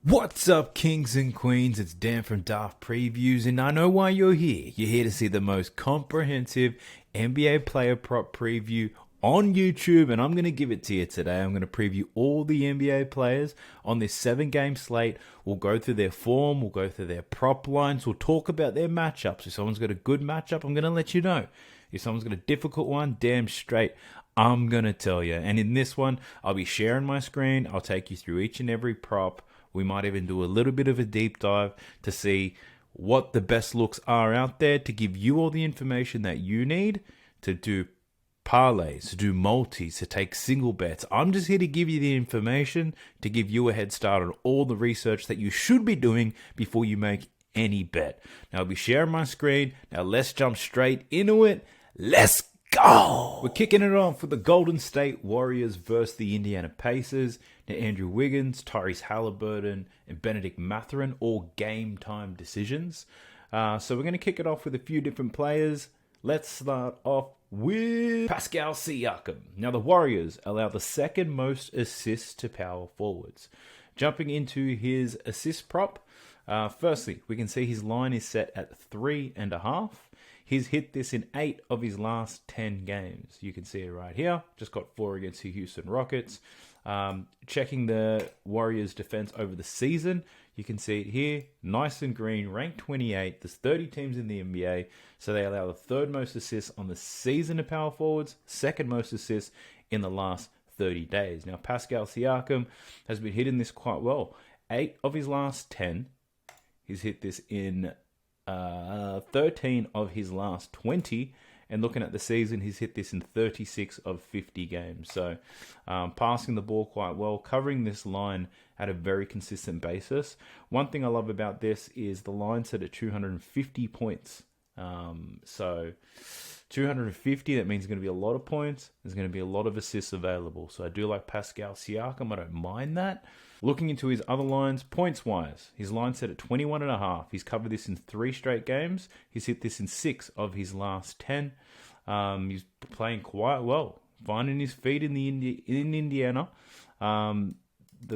What's up, kings and queens? It's Dan from Daft Previews, and I know why you're here. You're here to see the most comprehensive NBA player prop preview on YouTube, and I'm going to give it to you today. I'm going to preview all the NBA players on this 7-game slate. We'll go through their form, we'll go through their prop lines, we'll talk about their matchups. If someone's got a good matchup, I'm going to let you know. If someone's got a difficult one, damn straight, I'm going to tell you. And in this one, I'll be sharing my screen. I'll take you through each and every prop. We might even do a little bit of a deep dive to see what the best looks are out there, to give you all the information that you need to do parlays, to do multis, to take single bets. I'm just here to give you the information to give you a head start on all the research that you should be doing before you make any bet. Now, I'll be sharing my screen. Now, let's jump straight into it. Let's go! We're kicking it off with the Golden State Warriors versus the Indiana Pacers. Now, Andrew Wiggins, Tyrese Halliburton, and Benedict Mathurin, all game time decisions. So we're going to kick it off with a few different players. Let's start off with Pascal Siakam. Now, the Warriors allow the second most assists to power forwards. Jumping into his assist prop, firstly, we can see his line is set at 3.5. He's hit this in 8 of his last 10 games. You can see it right here. Just got 4 against the Houston Rockets. Checking the Warriors' defense over the season, you can see it here. Nice and green, ranked 28. There's 30 teams in the NBA, so they allow the third most assists on the season to power forwards, second most assists in the last 30 days. Now, Pascal Siakam has been hitting this quite well. 8 of his last 10. He's hit this in 13 of his last 20, and looking at the season, he's hit this in 36 of 50 games. So passing the ball quite well, covering this line at a very consistent basis. One thing I love about this is the line set at 250 points. So 250, that means there's going to be a lot of points. There's going to be a lot of assists available. So I do like Pascal Siakam. I don't mind that. Looking into his other lines, points-wise, his line set at 21.5. He's covered this in 3 straight games. He's hit this in 6 of his last 10. He's playing quite well, finding his feet in Indiana. The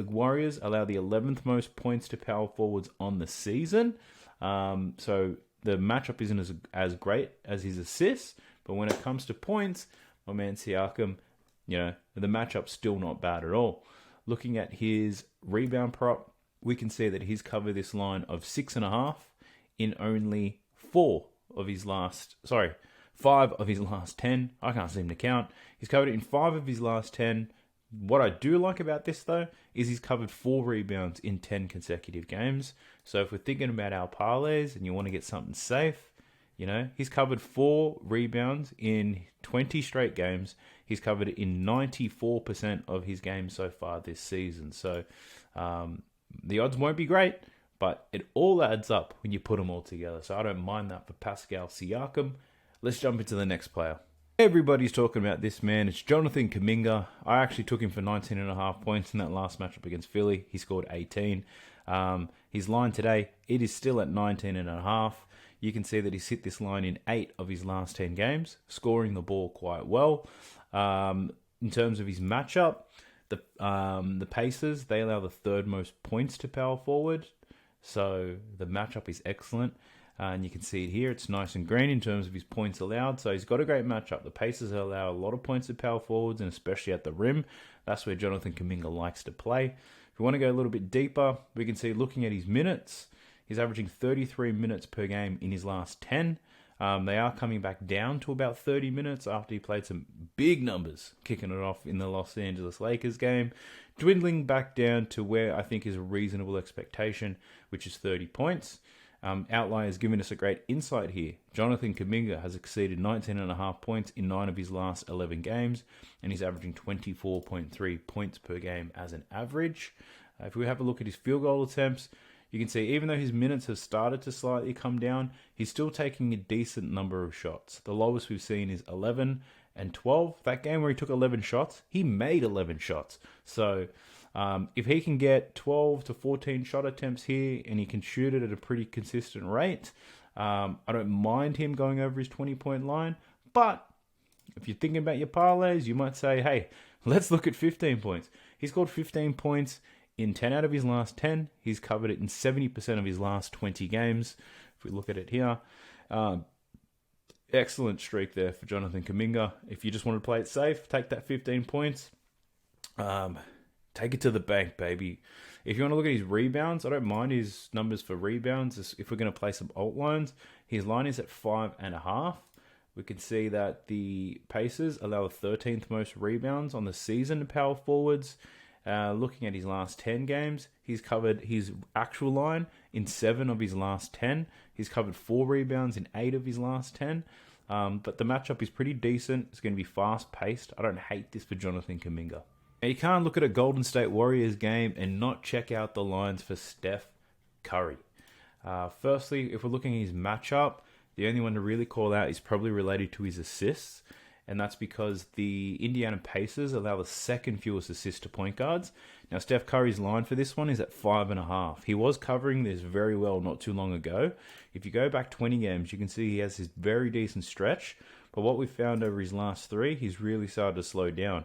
Warriors allow the 11th most points to power forwards on the season. So the matchup isn't as great as his assists, but when it comes to points, my man Siakam, the matchup's still not bad at all. Looking at his rebound prop, we can see that he's covered this line of 6.5 in only 5 of his last 10. I can't seem to count. He's covered it in 5 of his last 10. What I do like about this, though, is he's covered 4 rebounds in 10 consecutive games. So if we're thinking about our parlays and you want to get something safe, he's covered 4 rebounds in 20 straight games. He's covered it in 94% of his games so far this season. So the odds won't be great, but it all adds up when you put them all together. So I don't mind that for Pascal Siakam. Let's jump into the next player. Everybody's talking about this man. It's Jonathan Kuminga. I actually took him for 19.5 points in that last matchup against Philly. He scored 18. His line today, it is still at 19.5. You can see that he's hit this line in 8 of his last 10 games, scoring the ball quite well. In terms of his matchup, the Pacers, they allow the 3rd most points to power forward. So the matchup is excellent. And you can see it here. It's nice and green in terms of his points allowed. So he's got a great matchup. The Pacers allow a lot of points to power forwards, and especially at the rim. That's where Jonathan Kuminga likes to play. If we want to go a little bit deeper, we can see looking at his minutes, he's averaging 33 minutes per game in his last 10. They are coming back down to about 30 minutes after he played some big numbers, kicking it off in the Los Angeles Lakers game, dwindling back down to where I think is a reasonable expectation, which is 30 points. Outlier has given us a great insight here. Jonathan Kuminga has exceeded 19.5 points in 9 of his last 11 games, and he's averaging 24.3 points per game as an average. If we have a look at his field goal attempts, you can see even though his minutes have started to slightly come down, he's still taking a decent number of shots. The lowest we've seen is 11 and 12. That game where he took 11 shots, he made 11 shots. So if he can get 12 to 14 shot attempts here and he can shoot it at a pretty consistent rate, I don't mind him going over his 20-point line. But if you're thinking about your parlays, you might say, hey, let's look at 15 points. He scored 15 points in 10 out of his last 10. He's covered it in 70% of his last 20 games. If we look at it here, excellent streak there for Jonathan Kuminga. If you just want to play it safe, take that 15 points. Take it to the bank, baby. If you want to look at his rebounds, I don't mind his numbers for rebounds. If we're going to play some alt lines, his line is at 5.5. We can see that the Pacers allow the 13th most rebounds on the season to power forwards. Looking at his last 10 games, he's covered his actual line in 7 of his last 10. He's covered 4 rebounds in 8 of his last 10. But the matchup is pretty decent. It's going to be fast-paced. I don't hate this for Jonathan Kuminga. Now, you can't look at a Golden State Warriors game and not check out the lines for Steph Curry. Firstly, if we're looking at his matchup, the only one to really call out is probably related to his assists, and that's because the Indiana Pacers allow the second fewest assists to point guards. Now, Steph Curry's line for this one is at 5.5. He was covering this very well not too long ago. If you go back 20 games, you can see he has this very decent stretch, but what we found over his last 3, he's really started to slow down.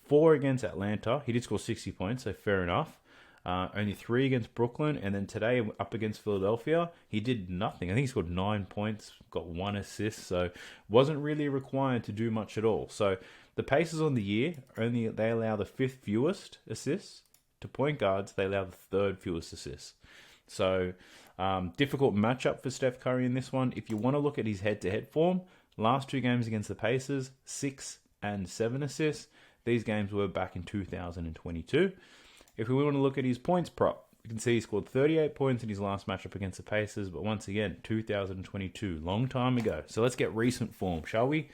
4 against Atlanta, he did score 60 points, so fair enough. Only 3 against Brooklyn, and then today up against Philadelphia, he did nothing. I think he scored 9 points, got 1 assist, so wasn't really required to do much at all. So the Pacers on the year, they allow the 5th fewest assists to point guards. They allow the 3rd fewest assists. So difficult matchup for Steph Curry in this one. If you want to look at his head-to-head form, last 2 games against the Pacers, 6 and 7 assists. These games were back in 2022. If we want to look at his points prop, you can see he scored 38 points in his last matchup against the Pacers, but once again, 2022, long time ago. So let's get recent form, shall we?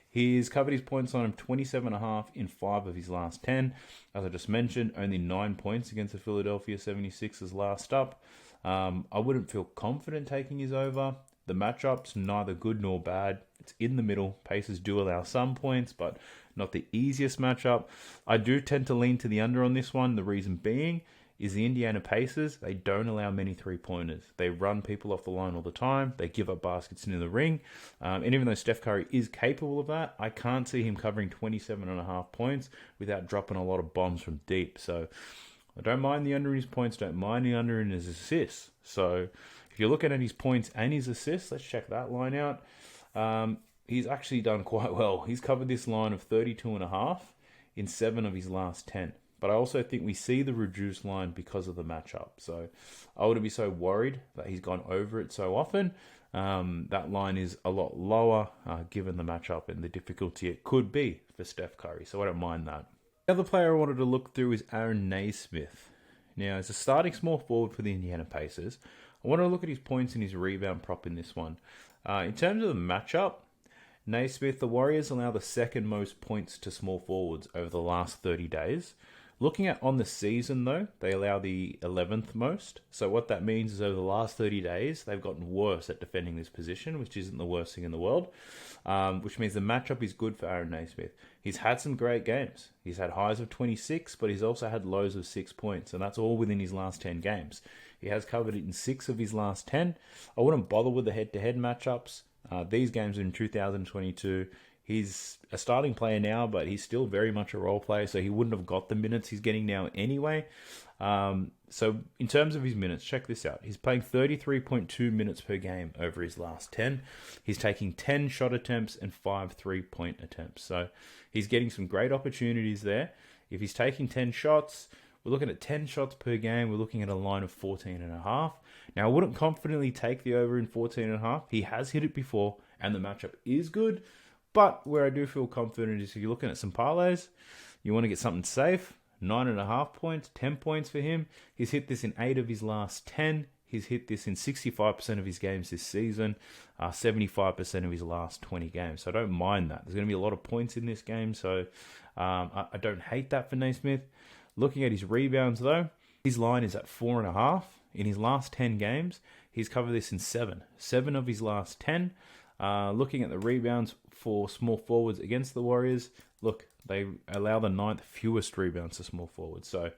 He's covered his points on him 27.5 in 5 of his last 10. As I just mentioned, only 9 points against the Philadelphia 76ers last up. I wouldn't feel confident taking his over. The matchup's neither good nor bad. It's in the middle. Pacers do allow some points, but not the easiest matchup. I do tend to lean to the under on this one. The reason being is the Indiana Pacers, they don't allow many three-pointers. They run people off the line all the time. They give up baskets into the ring. And even though Steph Curry is capable of that, I can't see him covering 27.5 points without dropping a lot of bombs from deep. So I don't mind the under in his points, don't mind the under in his assists. So if you're looking at his points and his assists, let's check that line out. He's actually done quite well. He's covered this line of 32.5 in 7 of his last 10. But I also think we see the reduced line because of the matchup. So I wouldn't be so worried that he's gone over it so often. That line is a lot lower given the matchup and the difficulty it could be for Steph Curry. So I don't mind that. The other player I wanted to look through is Aaron Naismith. Now, as a starting small forward for the Indiana Pacers, I want to look at his points and his rebound prop in this one. In terms of the matchup, Naismith, the Warriors allow the 2nd most points to small forwards over the last 30 days. Looking at on the season, though, they allow the 11th most. So what that means is over the last 30 days, they've gotten worse at defending this position, which isn't the worst thing in the world, which means the matchup is good for Aaron Naismith. He's had some great games. He's had highs of 26, but he's also had lows of 6 points, and that's all within his last 10 games. He has covered it in 6 of his last 10. I wouldn't bother with the head-to-head matchups. These games are in 2022. He's a starting player now, but he's still very much a role player, so he wouldn't have got the minutes he's getting now anyway. So in terms of his minutes, check this out. He's playing 33.2 minutes per game over his last 10. He's taking 10 shot attempts and 5 three-point attempts. So he's getting some great opportunities there. If he's taking 10 shots, we're looking at 10 shots per game. We're looking at a line of 14.5. Now, I wouldn't confidently take the over in 14.5. He has hit it before, and the matchup is good. But where I do feel confident is if you're looking at some parlays, you want to get something safe, 9.5 points, 10 points for him. He's hit this in 8 of his last 10. He's hit this in 65% of his games this season, 75% of his last 20 games. So I don't mind that. There's going to be a lot of points in this game, so I don't hate that for Naismith. Looking at his rebounds, though, his line is at 4.5. In his last 10 games, he's covered this in 7. 7 of his last 10. Looking at the rebounds for small forwards against the Warriors, look, they allow the 9th fewest rebounds to small forwards. So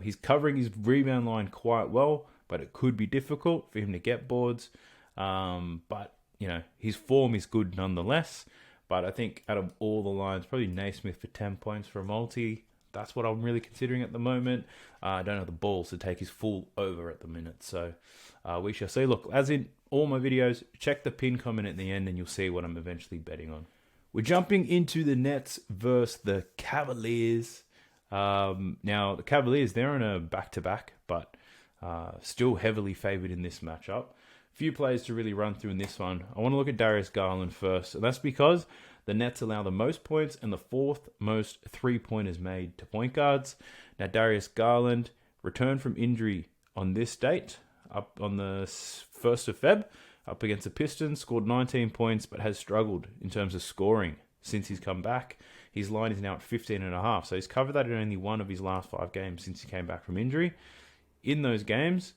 he's covering his rebound line quite well, but it could be difficult for him to get boards. But, you know, his form is good nonetheless. But I think out of all the lines, probably Naismith for 10 points for a multi. that's what I'm really considering at the moment. I don't have the balls to take his full over at the minute. So we shall see. Look, as in all my videos, check the pin comment at the end and you'll see what I'm eventually betting on. We're jumping into the Nets versus the Cavaliers. Now, the Cavaliers, they're on a back-to-back, but still heavily favored in this matchup. Few players to really run through in this one. I want to look at Darius Garland first. And that's because the Nets allow the most points and the fourth most three-pointers made to point guards. Now, Darius Garland returned from injury on this date, up on the 1st of Feb, up against the Pistons, scored 19 points, but has struggled in terms of scoring since he's come back. His line is now at 15.5, so he's covered that in only one of his last 5 games since he came back from injury. In those games,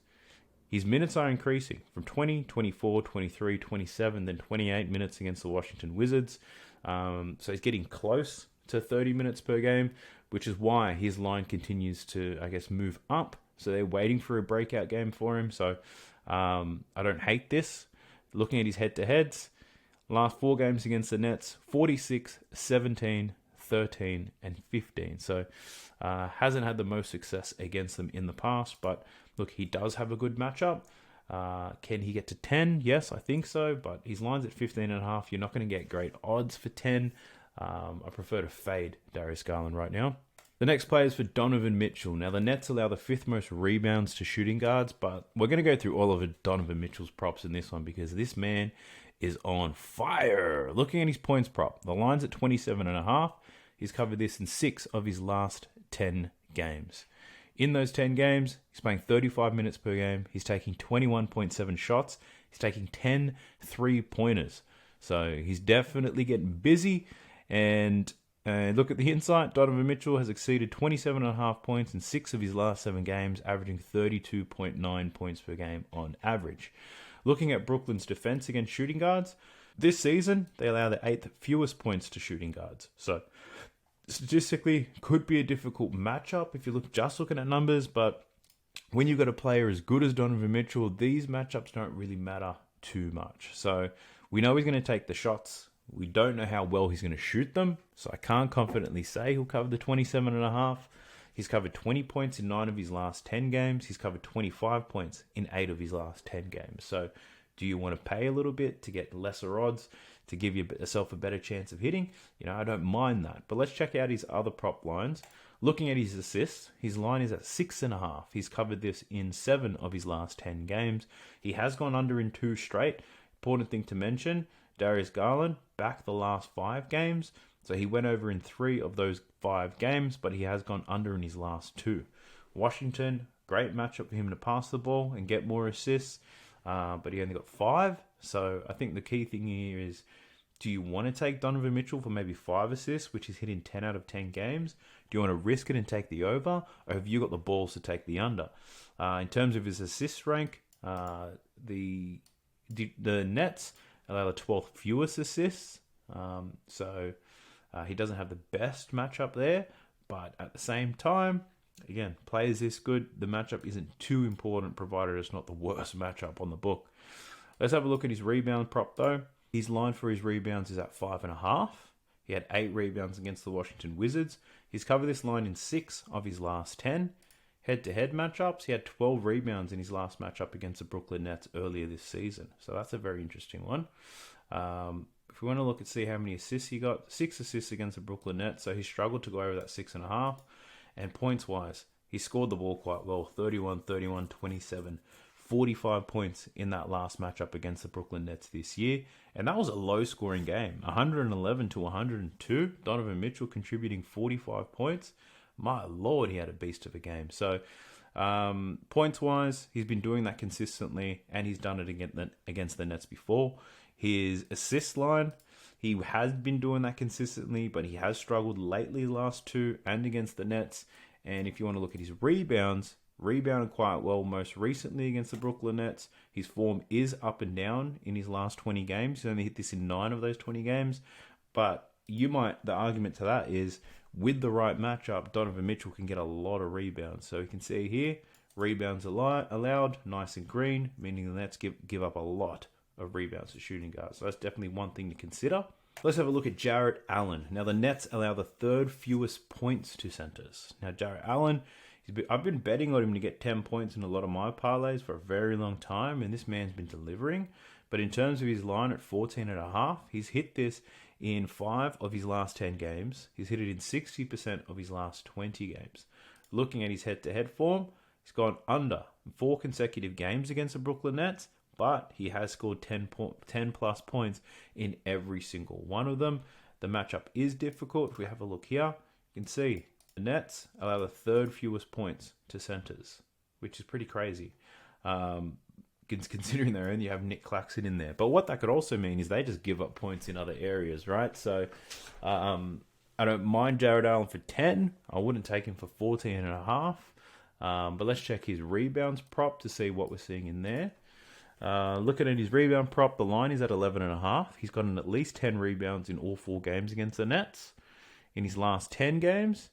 his minutes are increasing from 20, 24, 23, 27, then 28 minutes against the Washington Wizards. So he's getting close to 30 minutes per game, which is why his line continues to, I guess, move up. So they're waiting for a breakout game for him. So I don't hate this. Looking at his head-to-heads, last 4 games against the Nets, 46, 17, 13, and 15. So hasn't had the most success against them in the past, but look, he does have a good matchup. Can he get to 10? Yes, I think so, but his line's at 15.5. You're not going to get great odds for 10. I prefer to fade Darius Garland right now. The next play is for Donovan Mitchell. Now, the Nets allow the 5th most rebounds to shooting guards, but we're going to go through all of Donovan Mitchell's props in this one because this man is on fire. Looking at his points prop, the line's at 27.5. He's covered this in 6 of his last 10 games. In those 10 games, he's playing 35 minutes per game. He's taking 21.7 shots. He's taking 10 3-pointers. So he's definitely getting busy. And look at the insight. Donovan Mitchell has exceeded 27.5 points in 6 of his last 7 games, averaging 32.9 points per game on average. Looking at Brooklyn's defense against shooting guards, this season, they allow the 8th fewest points to shooting guards. So statistically, could be a difficult matchup if you just looking at numbers, but when you've got a player as good as Donovan Mitchell, these matchups don't really matter too much. So we know he's going to take the shots. We don't know how well he's going to shoot them, so I can't confidently say he'll cover the 27.5. He's covered 20 points in 9 of his last 10 games. He's covered 25 points in 8 of his last 10 games. So do you want to pay a little bit to get lesser odds to give yourself a better chance of hitting? I don't mind that. But let's check out his other prop lines. Looking at his assists, his line is at 6.5. He's covered this in 7 of his last 10 games. He has gone under in 2 straight. Important thing to mention, Darius Garland back the last 5 games. So he went over in 3 of those 5 games, but he has gone under in his last 2. Washington, great matchup for him to pass the ball and get more assists. But he only got 5. So I think the key thing here is, do you want to take Donovan Mitchell for maybe 5 assists, which is hitting 10 out of 10 games? Do you want to risk it and take the over? Or have you got the balls to take the under? In terms of his assist rank, the Nets allow the 12th fewest assists. So he doesn't have the best matchup there. But at the same time, again, players this good, the matchup isn't too important, provided it's not the worst matchup on the book. Let's have a look at his rebound prop, though. His line for his rebounds is at 5.5. He had 8 rebounds against the Washington Wizards. He's covered this line in 6 of his last 10. Head-to-head matchups, he had 12 rebounds in his last matchup against the Brooklyn Nets earlier this season. So that's a very interesting one. If we want to look and see how many assists he got, 6 assists against the Brooklyn Nets. So he struggled to go over that 6.5. And points-wise, he scored the ball quite well. 31, 31, 27. 45 points in that last matchup against the Brooklyn Nets this year. And that was a low-scoring game. 111 to 102. Donovan Mitchell contributing 45 points. My Lord, he had a beast of a game. So, points-wise, he's been doing that consistently, and he's done it against the Nets before. His assist line, he has been doing that consistently, but he has struggled lately last 2 and against the Nets. And if you want to look at his rebounded quite well most recently against the Brooklyn Nets. His form is up and down in his last 20 games. He's only hit this in 9 of those 20 games. But the argument to that is, with the right matchup, Donovan Mitchell can get a lot of rebounds. So you can see here, rebounds allowed, nice and green, meaning the Nets give up a lot of rebounds to shooting guards. So that's definitely one thing to consider. Let's have a look at Jarrett Allen. Now, the Nets allow the third fewest points to centers. Now, Jarrett Allen, I've been betting on him to get 10 points in a lot of my parlays for a very long time, and this man's been delivering. But in terms of his line at 14.5, he's hit this in 5 of his last 10 games. He's hit it in 60% of his last 20 games. Looking at his head-to-head form, he's gone under 4 consecutive games against the Brooklyn Nets, but he has scored 10 plus points in every single one of them. The matchup is difficult. If we have a look here, you can see the Nets allow the third fewest points to centers, which is pretty crazy. Considering they only have Nick Claxton in there. But what that could also mean is they just give up points in other areas, right? So I don't mind Jarrett Allen for 10. I wouldn't take him for 14.5. But let's check his rebounds prop to see what we're seeing in there. Looking at his rebound prop, the line is at 11.5. He's gotten at least 10 rebounds in all 4 games against the Nets. In his last 10 games,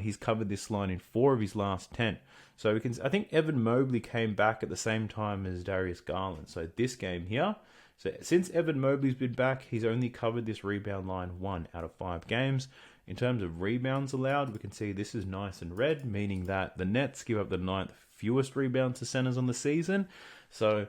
he's covered this line in 4 of his last 10. So I think Evan Mobley came back at the same time as Darius Garland. So this game here, so since Evan Mobley's been back, he's only covered this rebound line 1 out of 5 games. In terms of rebounds allowed, we can see this is nice and red, meaning that the Nets give up the 9th fewest rebounds to centers on the season. So,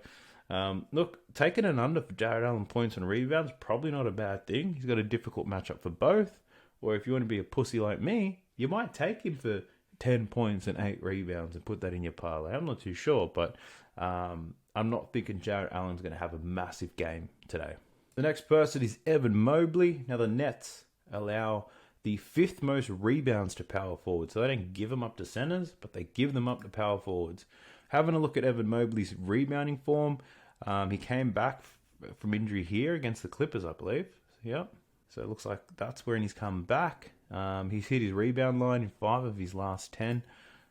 look, taking an under for Jarrett Allen points and rebounds, probably not a bad thing. He's got a difficult matchup for both. Or if you want to be a pussy like me, you might take him for 10 points and 8 rebounds and put that in your parlay. I'm not too sure, but I'm not thinking Jarrett Allen's going to have a massive game today. The next person is Evan Mobley. Now, the Nets allow the 5th most rebounds to power forwards. So they don't give them up to centers, but they give them up to power forwards. Having a look at Evan Mobley's rebounding form, he came back from injury here against the Clippers, I believe. Yep. So it looks like that's where he's come back. He's hit his rebound line in 5 of his last 10.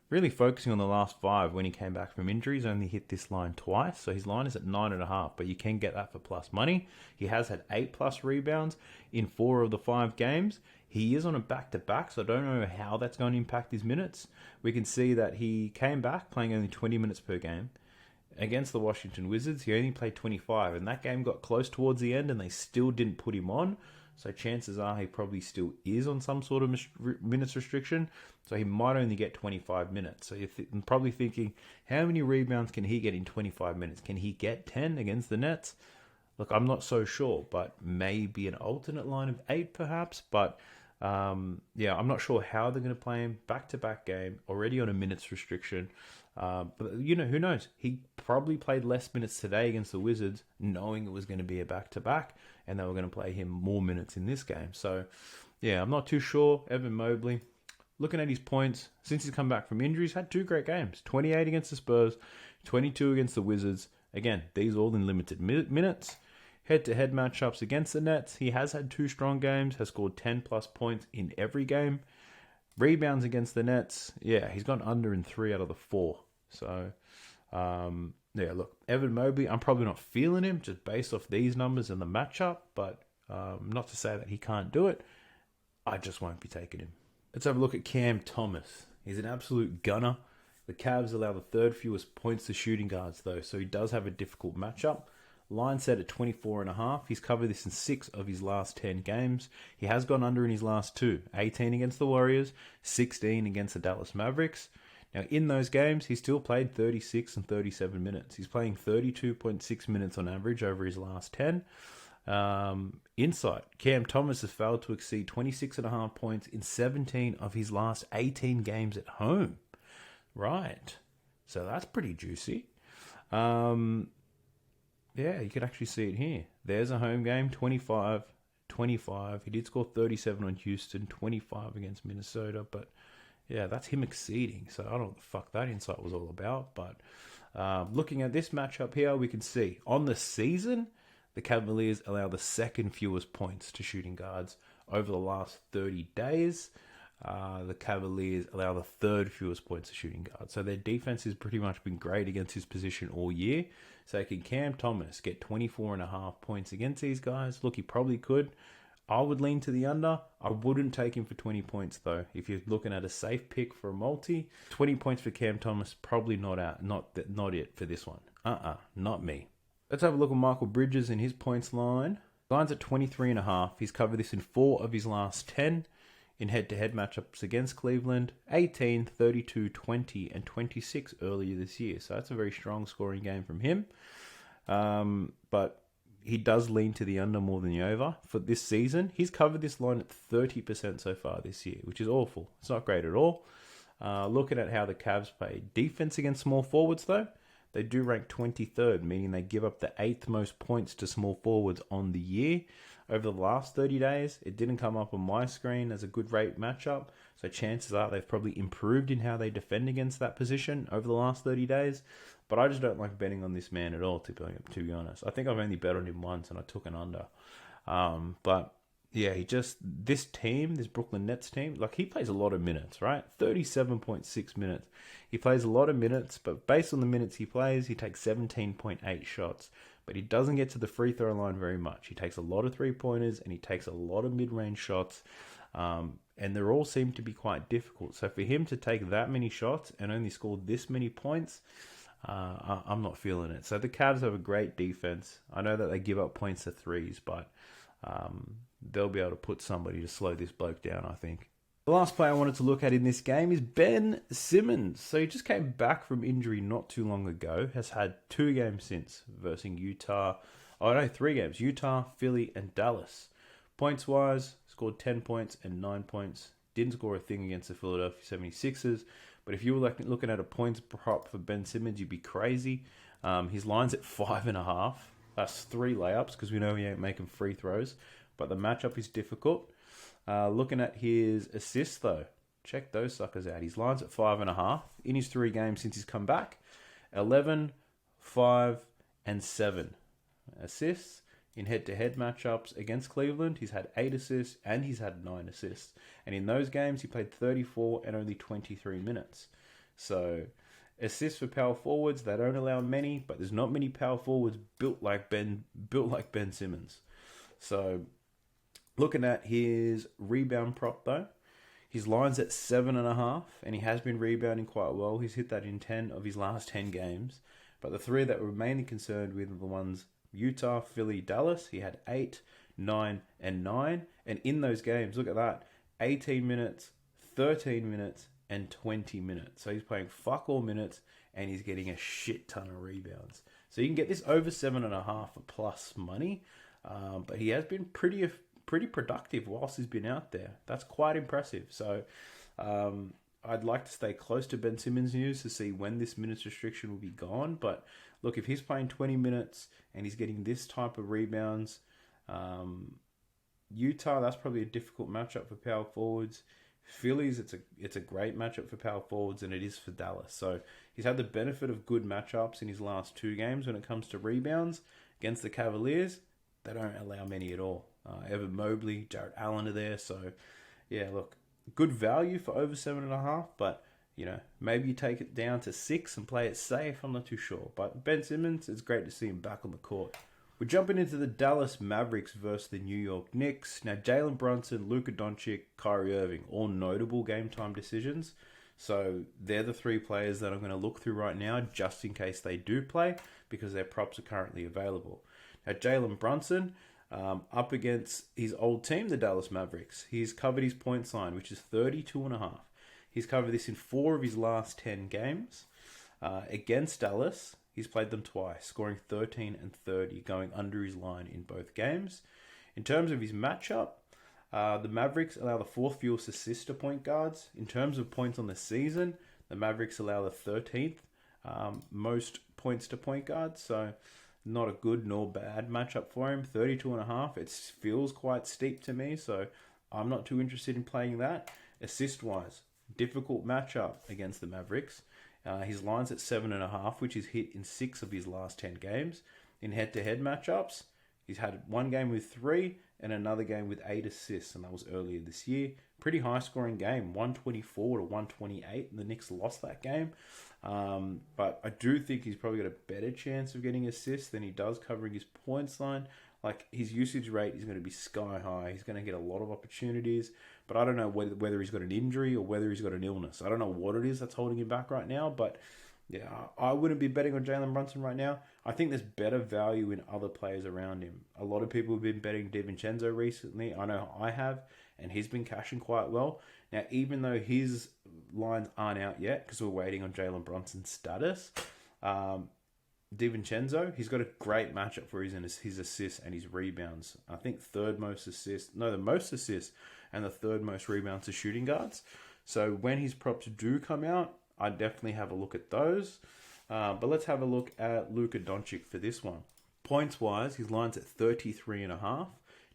Really focusing on the last 5 when he came back from injuries. Only hit this line twice. So his line is at 9.5, but you can get that for plus money. He has had 8 plus rebounds in 4 of the 5 games. He is on a back-to-back, so I don't know how that's going to impact his minutes. We can see that he came back playing only 20 minutes per game. Against the Washington Wizards, he only played 25, and that game got close towards the end, and they still didn't put him on. So chances are he probably still is on some sort of minutes restriction. So he might only get 25 minutes. So you're probably thinking, how many rebounds can he get in 25 minutes? Can he get 10 against the Nets? Look, I'm not so sure, but maybe an alternate line of 8 perhaps. But I'm not sure how they're going to play him. Back-to-back game, already on a minutes restriction. But who knows? He probably played less minutes today against the Wizards, knowing it was going to be a back-to-back, and they were going to play him more minutes in this game. So, I'm not too sure. Evan Mobley, looking at his points, since he's come back from injuries, had 2 great games. 28 against the Spurs, 22 against the Wizards. Again, these all in limited minutes. Head-to-head matchups against the Nets. He has had 2 strong games, has scored 10-plus points in every game. Rebounds against the Nets, he's gone under in 3 out of the 4. So, look, Evan Mobley, I'm probably not feeling him just based off these numbers and the matchup, but not to say that he can't do it. I just won't be taking him. Let's have a look at Cam Thomas. He's an absolute gunner. The Cavs allow the 3rd fewest points to shooting guards, though, so he does have a difficult matchup. Line set at 24.5. He's covered this in 6 of his last 10 games. He has gone under in his last 2. 18 against the Warriors, 16 against the Dallas Mavericks. Now, in those games, he still played 36 and 37 minutes. He's playing 32.6 minutes on average over his last 10. Insight, Cam Thomas has failed to exceed 26.5 points in 17 of his last 18 games at home. Right. So that's pretty juicy. You can actually see it here. There's a home game, 25. He did score 37 on Houston, 25 against Minnesota, but that's him exceeding. So I don't know what the fuck that insight was all about. But looking at this matchup here, we can see on the season, the Cavaliers allow the 2nd fewest points to shooting guards. Over the last 30 days, the Cavaliers allow the 3rd fewest points to shooting guards. So their defense has pretty much been great against his position all year. So can Cam Thomas get 24.5 points against these guys? Look, he probably could. I would lean to the under. I wouldn't take him for 20 points, though. If you're looking at a safe pick for a multi, 20 points for Cam Thomas, probably not it for this one. Not me. Let's have a look at Michael Bridges in his points line. Line's at 23.5. He's covered this in 4 of his last 10 in head-to-head matchups against Cleveland. 18, 32, 20, and 26 earlier this year. So that's a very strong scoring game from him. But he does lean to the under more than the over. For this season, he's covered this line at 30% so far this year, which is awful. It's not great at all. Looking at how the Cavs play defense against small forwards, though, they do rank 23rd, meaning they give up the 8th most points to small forwards on the year. Over the last 30 days, it didn't come up on my screen as a good rate matchup, so chances are they've probably improved in how they defend against that position over the last 30 days. But I just don't like betting on this man at all, to be honest. I think I've only bet on him once, and I took an under. But yeah, this team, this Brooklyn Nets team, like he plays a lot of minutes, right? 37.6 minutes. He plays a lot of minutes, but based on the minutes he plays, he takes 17.8 shots. But he doesn't get to the free throw line very much. He takes a lot of three-pointers and he takes a lot of mid-range shots. And they all seem to be quite difficult. So for him to take that many shots and only score this many points, I'm not feeling it. So the Cavs have a great defense. I know that they give up points to threes, but they'll be able to put somebody to slow this bloke down, I think. The last player I wanted to look at in this game is Ben Simmons. So he just came back from injury not too long ago. Has had 2 games since versus Utah. Oh no, 3 games. Utah, Philly, and Dallas. Points-wise, scored 10 points and 9 points. Didn't score a thing against the Philadelphia 76ers. But if you were looking at a points prop for Ben Simmons, you'd be crazy. His line's at 5.5. That's 3 layups because we know he ain't making free throws. But the matchup is difficult. Looking at his assists, though, check those suckers out. His line's at 5.5 in his 3 games since he's come back. 11, 5, and 7 assists in head-to-head matchups against Cleveland. He's had 8 assists and he's had 9 assists. And in those games, he played 34 and only 23 minutes. So assists for power forwards, they don't allow many, but there's not many power forwards built like Ben Simmons. So looking at his rebound prop, though, his line's at 7.5, and he has been rebounding quite well. He's hit that in 10 of his last 10 games. But the 3 that we're mainly concerned with are the ones Utah, Philly, Dallas. He had 8, 9, and 9. And in those games, look at that, 18 minutes, 13 minutes, and 20 minutes. So he's playing fuck all minutes, and he's getting a shit ton of rebounds. So you can get this over 7.5 for plus money. But he has been pretty productive whilst he's been out there. That's quite impressive. So I'd like to stay close to Ben Simmons news to see when this minutes restriction will be gone. But look, if he's playing 20 minutes and he's getting this type of rebounds, Utah, that's probably a difficult matchup for power forwards. Phillies, it's a great matchup for power forwards, and it is for Dallas. So he's had the benefit of good matchups in his last 2 games when it comes to rebounds. Against the Cavaliers, they don't allow many at all. Evan Mobley, Jarrett Allen are there. So, yeah, look, good value for over 7.5, but, maybe you take it down to 6 and play it safe. I'm not too sure. But Ben Simmons, it's great to see him back on the court. We're jumping into the Dallas Mavericks versus the New York Knicks. Now, Jalen Brunson, Luka Doncic, Kyrie Irving, all notable game time decisions. So they're the 3 players that I'm going to look through right now just in case they do play because their props are currently available. Now, Jalen Brunson, up against his old team, the Dallas Mavericks. He's covered his points line, which is 32.5. He's covered this in 4 of his last 10 games. Against Dallas, he's played them twice, scoring 13 and 30, going under his line in both games. In terms of his matchup, the Mavericks allow the 4th fewest assists to point guards. In terms of points on the season, the Mavericks allow the 13th most points to point guards. So not a good nor bad matchup for him. 32.5. It feels quite steep to me, so I'm not too interested in playing that. Assist-wise, difficult matchup against the Mavericks. His line's at 7.5, which is hit in 6 of his last 10 games. In head-to-head matchups, he's had 1 game with 3 and another game with 8 assists, and that was earlier this year. Pretty high-scoring game, 124 to 128, and the Knicks lost that game. But I do think he's probably got a better chance of getting assists than he does covering his points line. Like, his usage rate is going to be sky high. He's going to get a lot of opportunities, but I don't know whether he's got an injury or whether he's got an illness. I don't know what it is that's holding him back right now, but Yeah, I wouldn't be betting on Jalen Brunson right now. I think there's better value in other players around him. A lot of people have been betting DiVincenzo recently. I know I have, and he's been cashing quite well. Now, even though his lines aren't out yet because we're waiting on Jalen Brunson's status, DiVincenzo, he's got a great matchup for his assists and his rebounds. I think the most assists and the third most rebounds to shooting guards. So when his props do come out, I'd definitely have a look at those. But let's have a look at Luka Doncic for this one. Points-wise, his line's at 33.5.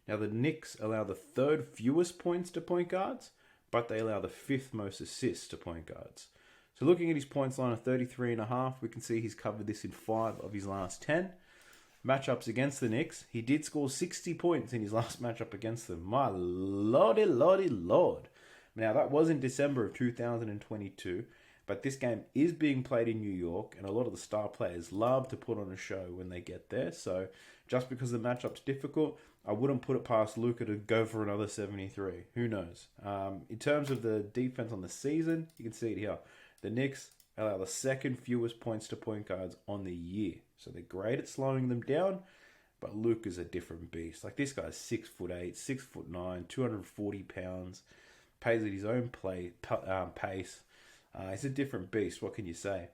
Now, the Knicks allow the third fewest points to point guards, but they allow the fifth most assists to point guards. So looking at his points line of 33.5, we can see he's covered this in 5 of his last 10. Matchups against the Knicks, he did score 60 points in his last matchup against them. My lordy, lordy, lord. Now, that was in December of 2022. But this game is being played in New York, and a lot of the star players love to put on a show when they get there. So just because the matchup's difficult, I wouldn't put it past Luka to go for another 73. Who knows? In terms of the defense on the season, you can see it here. The Knicks allow the second fewest points to point guards on the year. So they're great at slowing them down, but Luka's a different beast. Like, this guy's 6'8", 6'9", 240 pounds, plays at his own pace. He's a different beast. What can you say?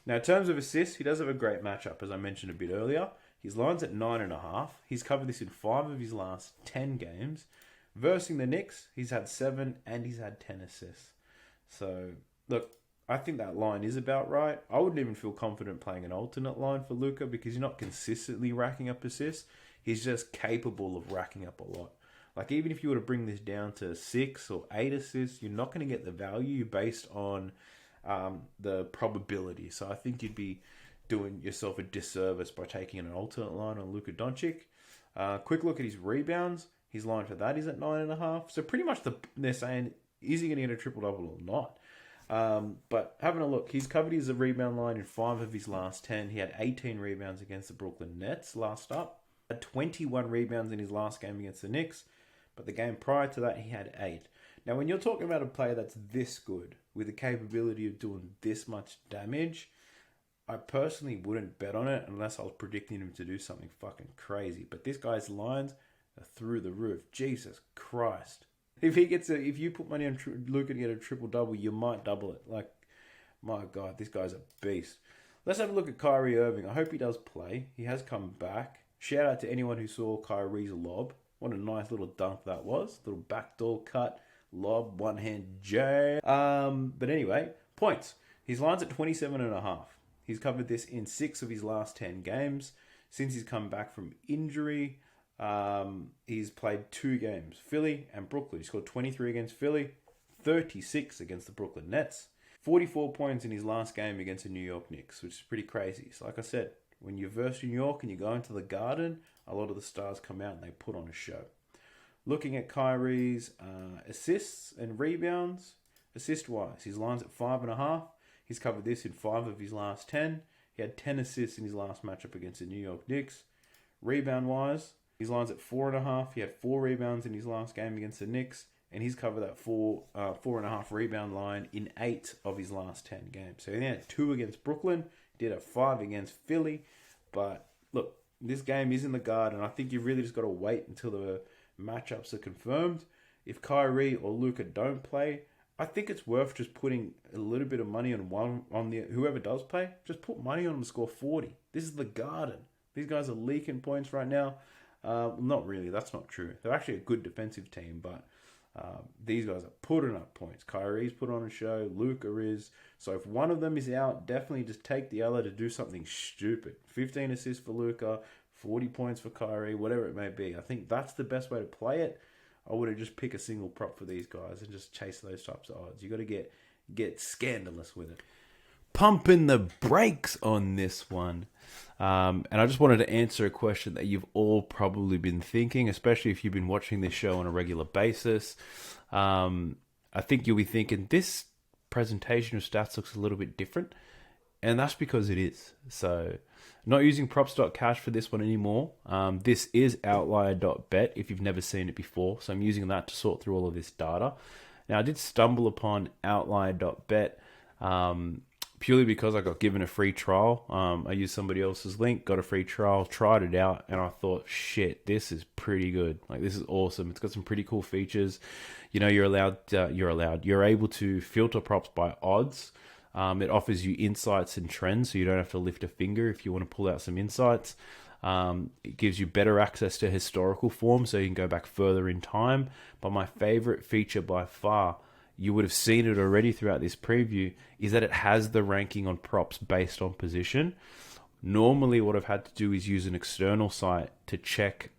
Now, in terms of assists, he does have a great matchup, as I mentioned a bit earlier. His line's at 9.5. He's covered this in 5 of his last 10 games. Versing the Knicks, he's had 7 and he's had 10 assists. So, look, I think that line is about right. I wouldn't even feel confident playing an alternate line for Luka because he's not consistently racking up assists. He's just capable of racking up a lot. Like, even if you were to bring this down to 6 or 8 assists, you're not going to get the value based on the probability. So I think you'd be doing yourself a disservice by taking an alternate line on Luka Doncic. Quick look at his rebounds. His line for that is at 9.5. So pretty much they're saying, is he going to get a triple-double or not? But having a look, he's covered his rebound line in 5 of his last 10. He had 18 rebounds against the Brooklyn Nets last up. Had 21 rebounds in his last game against the Knicks. But the game prior to that, he had 8. Now, when you're talking about a player that's this good, with the capability of doing this much damage, I personally wouldn't bet on it unless I was predicting him to do something fucking crazy. But this guy's lines are through the roof. Jesus Christ. If you put money on Luka to get a triple-double, you might double it. Like, my God, this guy's a beast. Let's have a look at Kyrie Irving. I hope he does play. He has come back. Shout out to anyone who saw Kyrie's lob. What a nice little dunk that was. Little backdoor cut, lob, one-hand jam. But anyway, points. His line's at 27.5. He's covered this in 6 of his last 10 games. Since he's come back from injury, he's played 2 games, Philly and Brooklyn. He scored 23 against Philly, 36 against the Brooklyn Nets, 44 points in his last game against the New York Knicks, which is pretty crazy. So like I said, when you verse New York and you go into the Garden, a lot of the stars come out and they put on a show. Looking at Kyrie's assists and rebounds, assist-wise, his line's at 5.5. He's covered this in 5 of his last 10. He had 10 assists in his last matchup against the New York Knicks. Rebound-wise, his line's at 4.5. He had 4 rebounds in his last game against the Knicks, and he's covered that 4.5 rebound line in 8 of his last 10 games. So he had 2 against Brooklyn, did a 5 against Philly, but look, this game is in the Garden. I think you really just got to wait until the matchups are confirmed. If Kyrie or Luka don't play, I think it's worth just putting a little bit of money on whoever does play. Just put money on them to score 40. This is the Garden. These guys are leaking points right now. Not really. That's not true. They're actually a good defensive team, but these guys are putting up points. Kyrie's put on a show. Luka is. So if one of them is out, definitely just take the other to do something stupid. 15 assists for Luka, 40 points for Kyrie, whatever it may be. I think that's the best way to play it. I would have just pick a single prop for these guys and just chase those types of odds. You got to get scandalous with it. Pumping the brakes on this one. And I just wanted to answer a question that you've all probably been thinking, especially if you've been watching this show on a regular basis. I think you'll be thinking, this presentation of stats looks a little bit different. And that's because it is. So, not using props.cash for this one anymore. This is outlier.bet if you've never seen it before. So I'm using that to sort through all of this data. Now, I did stumble upon outlier.bet purely because I got given a free trial. I used somebody else's link, got a free trial, tried it out, and I thought, shit, this is pretty good. Like, this is awesome. It's got some pretty cool features. You know, you're able to filter props by odds. It offers you insights and trends, so you don't have to lift a finger if you want to pull out some insights. It gives you better access to historical form, so you can go back further in time. But my favorite feature by far, you would have seen it already throughout this preview, is that it has the ranking on props based on position. Normally, what I've had to do is use an external site to check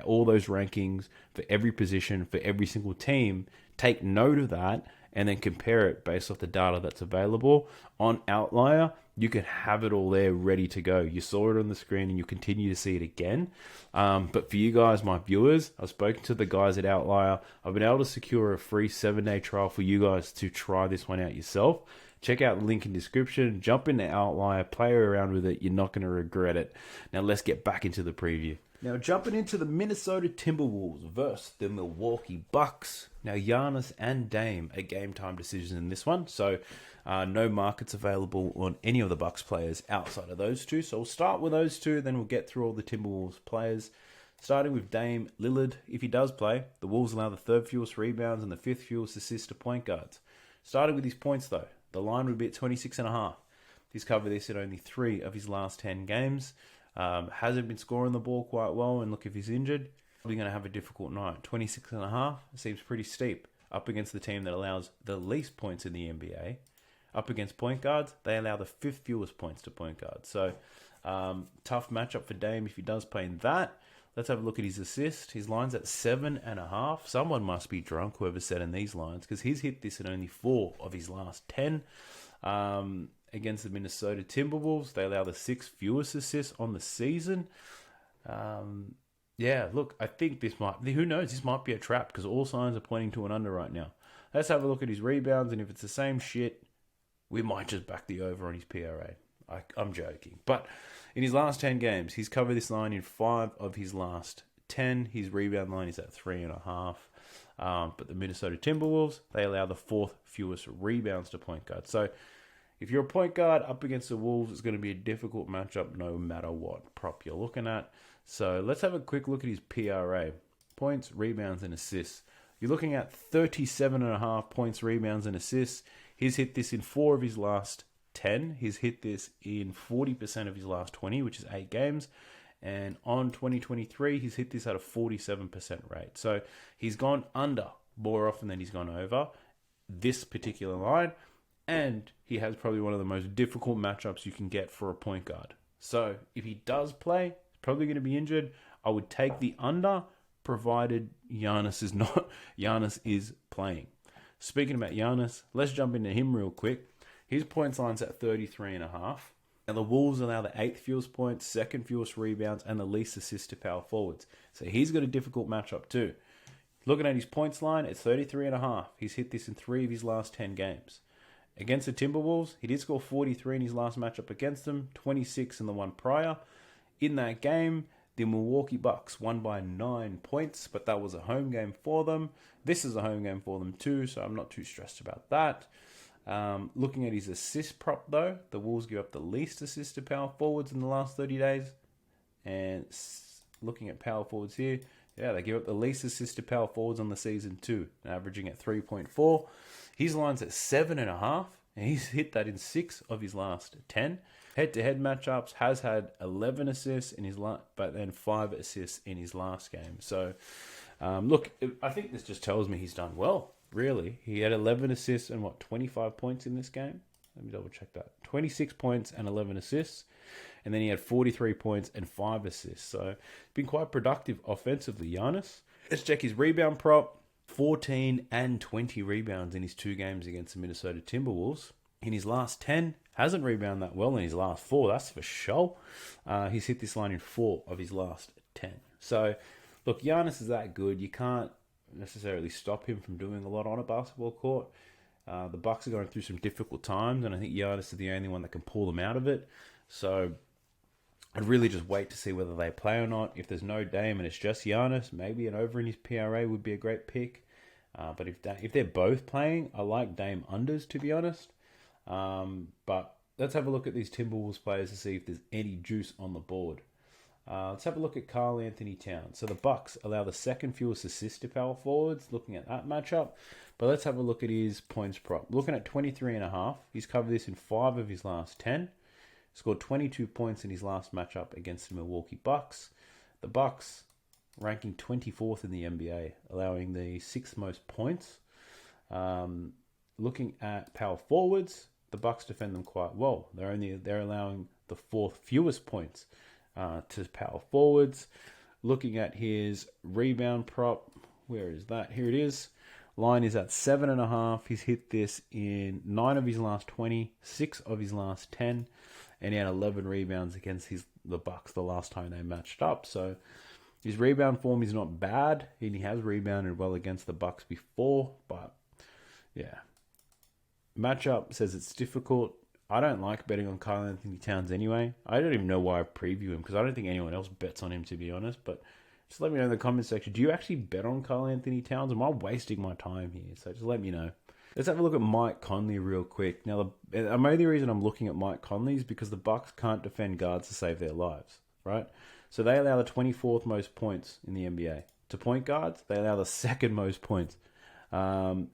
all those rankings for every position, for every single team, take note of that, and then compare it based off the data that's available. On Outlier, you can have it all there ready to go. You saw it on the screen and you continue to see it again. But for you guys, my viewers, I've spoken to the guys at Outlier. I've been able to secure a free 7-day trial for you guys to try this one out yourself. Check out the link in the description. Jump into Outlier, play around with it. You're not going to regret it. Now let's get back into the preview. Now jumping into the Minnesota Timberwolves versus the Milwaukee Bucks. Now Giannis and Dame are game time decisions in this one, so no markets available on any of the Bucks players outside of those two. So we'll start with those two, then we'll get through all the Timberwolves players. Starting with Dame Lillard, if he does play, the Wolves allow the third fewest rebounds and the fifth fewest assists to point guards. Starting with his points though, the line would be at 26.5. He's covered this in only 3 of his last 10 games. Hasn't been scoring the ball quite well, and look, if he's injured, probably going to have a difficult night. 26.5 seems pretty steep. Up against the team that allows the least points in the NBA. Up against point guards, they allow the 5th fewest points to point guards. So, tough matchup for Dame if he does play in that. Let's have a look at his assist. His line's at 7.5. Someone must be drunk, whoever's setting these lines, because he's hit this in only 4 of his last 10. Against the Minnesota Timberwolves, they allow the 6th fewest assists on the season. Yeah, look, I think this might, who knows, this might be a trap because all signs are pointing to an under right now. Let's have a look at his rebounds, and if it's the same shit, we might just back the over on his PRA. I'm joking. But in his last 10 games, he's covered this line in 5 of his last 10. His rebound line is at 3.5. But the Minnesota Timberwolves, they allow the 4th fewest rebounds to point guard. So if you're a point guard up against the Wolves, it's going to be a difficult matchup no matter what prop you're looking at. So let's have a quick look at his PRA. Points, rebounds, and assists. You're looking at 37.5 points, rebounds, and assists. He's hit this in 4 of his last 10. He's hit this in 40% of his last 20, which is 8 games. And on 2023, he's hit this at a 47% rate. So he's gone under more often than he's gone over this particular line. And he has probably one of the most difficult matchups you can get for a point guard. So if he does play, he's probably going to be injured. I would take the under, provided Giannis is playing. Speaking about Giannis, let's jump into him real quick. His points line's at 33.5. And the Wolves allow the 8th fewest points, 2nd fewest rebounds, and the least assists to power forwards. So he's got a difficult matchup too. Looking at his points line, it's 33.5. He's hit this in 3 of his last 10 games. Against the Timberwolves, he did score 43 in his last matchup against them, 26 in the one prior. In that game, the Milwaukee Bucks won by 9 points, but that was a home game for them. This is a home game for them too, so I'm not too stressed about that. Looking at his assist prop though, the Wolves give up the least assists to power forwards in the last 30 days. And looking at power forwards here, yeah, they give up the least assists to power forwards on the season too, averaging at 3.4. His line's at 7.5, and he's hit that in 6 of his last 10. Head-to-head matchups, has had 11 assists in his but then 5 assists in his last game. So, look, I think this just tells me he's done well, really. He had 11 assists and, 25 points in this game? Let me double check that. 26 points and 11 assists. And then he had 43 points and 5 assists. So, been quite productive offensively, Giannis. Let's check his rebound prop. 14 and 20 rebounds in his 2 games against the Minnesota Timberwolves. In his last 10, hasn't rebounded that well in his last 4, that's for sure. He's hit this line in 4 of his last 10. So, look, Giannis is that good. You can't necessarily stop him from doing a lot on a basketball court. The Bucks are going through some difficult times, and I think Giannis is the only one that can pull them out of it. So, I'd really just wait to see whether they play or not. If there's no Dame and it's just Giannis, maybe an over in his PRA would be a great pick. But if they're both playing, I like Dame unders, to be honest. But let's have a look at these Timberwolves players to see if there's any juice on the board. Let's have a look at Karl Anthony Towns. So the Bucks allow the second fewest assists to power forwards, looking at that matchup. But let's have a look at his points prop. Looking at 23.5, he's covered this in 5 of his last 10. Scored 22 points in his last matchup against the Milwaukee Bucks. The Bucks ranking 24th in the NBA, allowing the 6th most points. Looking at power forwards, the Bucks defend them quite well. They're allowing the 4th fewest points to power forwards. Looking at his rebound prop, where is that? Here it is. Line is at 7.5. He's hit this in 9 of his last 20, 6 of his last 10, and he had 11 rebounds against the Bucks the last time they matched up. So his rebound form is not bad, and he has rebounded well against the Bucks before. But yeah, matchup says it's difficult. I don't like betting on Karl Anthony Towns anyway. I don't even know why I preview him because I don't think anyone else bets on him, to be honest. But just let me know in the comment section. Do you actually bet on Karl Anthony Towns? Am I wasting my time here? So just let me know. Let's have a look at Mike Conley real quick. Now, the only reason I'm looking at Mike Conley is because the Bucks can't defend guards to save their lives, right? So they allow the 24th most points in the NBA. To point guards, they allow the 2nd most points.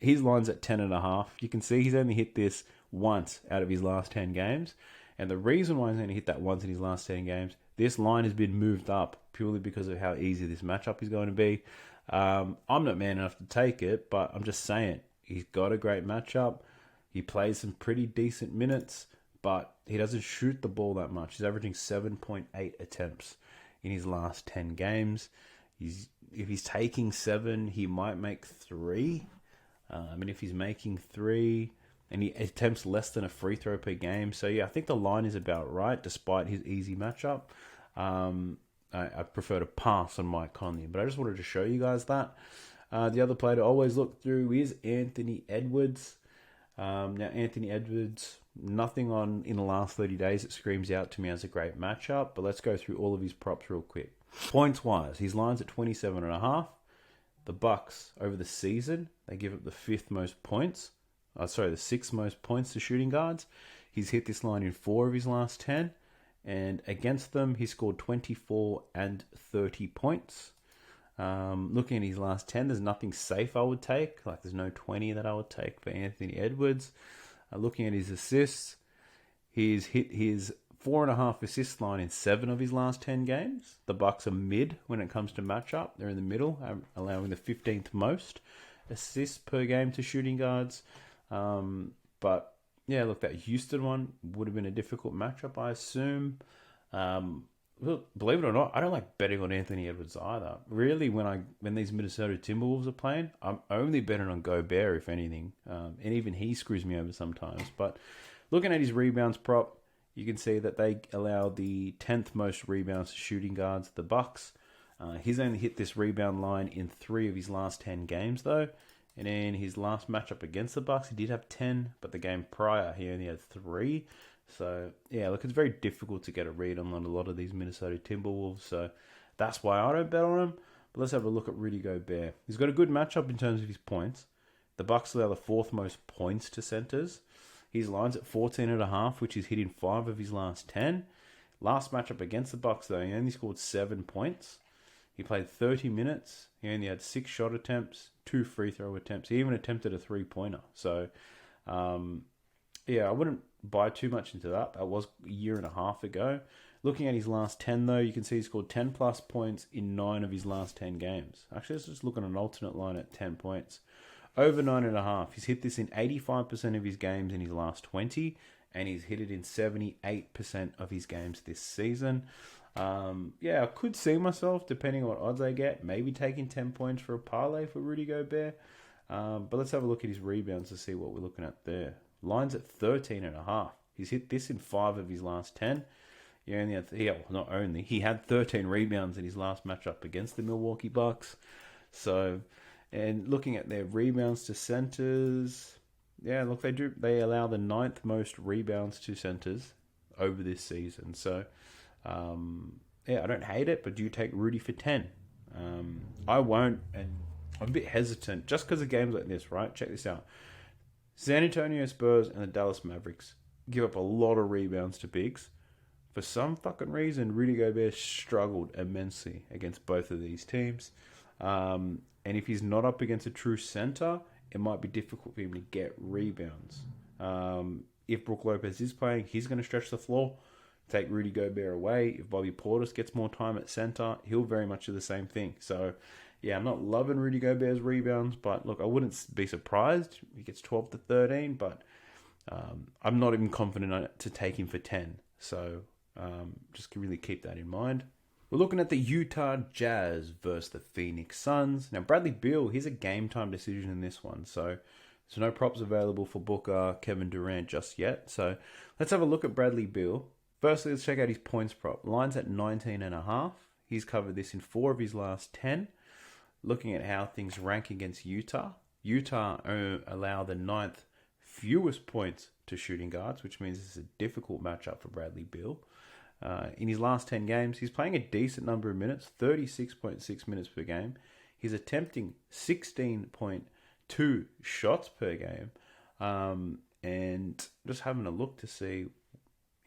His line's at 10.5. You can see he's only hit this once out of his last 10 games. And the reason why he's only hit that once in his last 10 games, this line has been moved up purely because of how easy this matchup is going to be. I'm not man enough to take it, but I'm just saying, he's got a great matchup. He plays some pretty decent minutes, but he doesn't shoot the ball that much. He's averaging 7.8 attempts in his last 10 games. If he's taking 7, he might make 3. And if he's making 3, and he attempts less than a free throw per game. So yeah, I think the line is about right, despite his easy matchup. I prefer to pass on Mike Conley, but I just wanted to show you guys that. The other player to always look through is Anthony Edwards. Now, Anthony Edwards, nothing in the last 30 days that screams out to me as a great matchup, but let's go through all of his props real quick. Points-wise, his line's at 27.5. The Bucks, over the season, they give up the 5th most points. The 6th most points to shooting guards. He's hit this line in 4 of his last 10. And against them, he scored 24 and 30 points. Looking at his last 10, there's nothing safe I would take. Like, there's no 20 that I would take for Anthony Edwards. Looking at his assists, he's hit his 4.5 assist line in 7 of his last 10 games. The Bucks are mid when it comes to matchup. They're in the middle, allowing the 15th most assists per game to shooting guards. But yeah, look, that Houston one would have been a difficult matchup, I assume. Believe it or not, I don't like betting on Anthony Edwards either. Really, when these Minnesota Timberwolves are playing, I'm only betting on Gobert, if anything. And even he screws me over sometimes. But looking at his rebounds prop, you can see that they allow the 10th most rebounds to shooting guards, the Bucks. He's only hit this rebound line in 3 of his last 10 games, though. And in his last matchup against the Bucks, he did have 10, but the game prior, he only had 3. So, yeah, look, it's very difficult to get a read on a lot of these Minnesota Timberwolves. So, that's why I don't bet on him. But let's have a look at Rudy Gobert. He's got a good matchup in terms of his points. The Bucks allow the 4th most points to centers. His line's at 14.5, which is hitting 5 of his last 10. Last matchup against the Bucks, though, he only scored 7 points. He played 30 minutes. He only had 6 shot attempts, 2 free throw attempts. He even attempted a 3-pointer. So, yeah, I wouldn't buy too much into that. That was a year and a half ago. Looking at his last 10, though, you can see he scored 10-plus points in 9 of his last 10 games. Actually, let's just look at an alternate line at 10 points. Over 9.5. He's hit this in 85% of his games in his last 20, and he's hit it in 78% of his games this season. Yeah, I could see myself, depending on what odds I get, maybe taking 10 points for a parlay for Rudy Gobert. But let's have a look at his rebounds to see what we're looking at there. Line's at 13.5. He's hit this in 5 of his last 10. He had 13 rebounds in his last matchup against the Milwaukee Bucks. So, and looking at their rebounds to centers, yeah, look, they allow the 9th most rebounds to centers over this season. So, yeah, I don't hate it, but do you take Rudy for 10? I won't, and I'm a bit hesitant just because of games like this, right? Check this out. San Antonio Spurs and the Dallas Mavericks. give up a lot of rebounds to bigs. For some fucking reason, Rudy Gobert struggled immensely against both of these teams. And if he's not up against a true center, it might be difficult for him to get rebounds. If Brook Lopez is playing, he's going to stretch the floor, take Rudy Gobert away. If Bobby Portis gets more time at center, he'll very much do the same thing. So, yeah, I'm not loving Rudy Gobert's rebounds, but look, I wouldn't be surprised. He gets 12 to 13, but I'm not even confident to take him for 10. So, just really keep that in mind. We're looking at the Utah Jazz versus the Phoenix Suns. Now, Bradley Beal, he's a game time decision in this one. So, there's no props available for Booker, Kevin Durant just yet. So, let's have a look at Bradley Beal. Firstly, let's check out his points prop. Line's at 19.5. He's covered this in 4 of his last 10. Looking at how things rank against Utah. Utah allow the 9th fewest points to shooting guards, which means it's a difficult matchup for Bradley Beal. In his last 10 games, he's playing a decent number of minutes, 36.6 minutes per game. He's attempting 16.2 shots per game. And just having a look to see,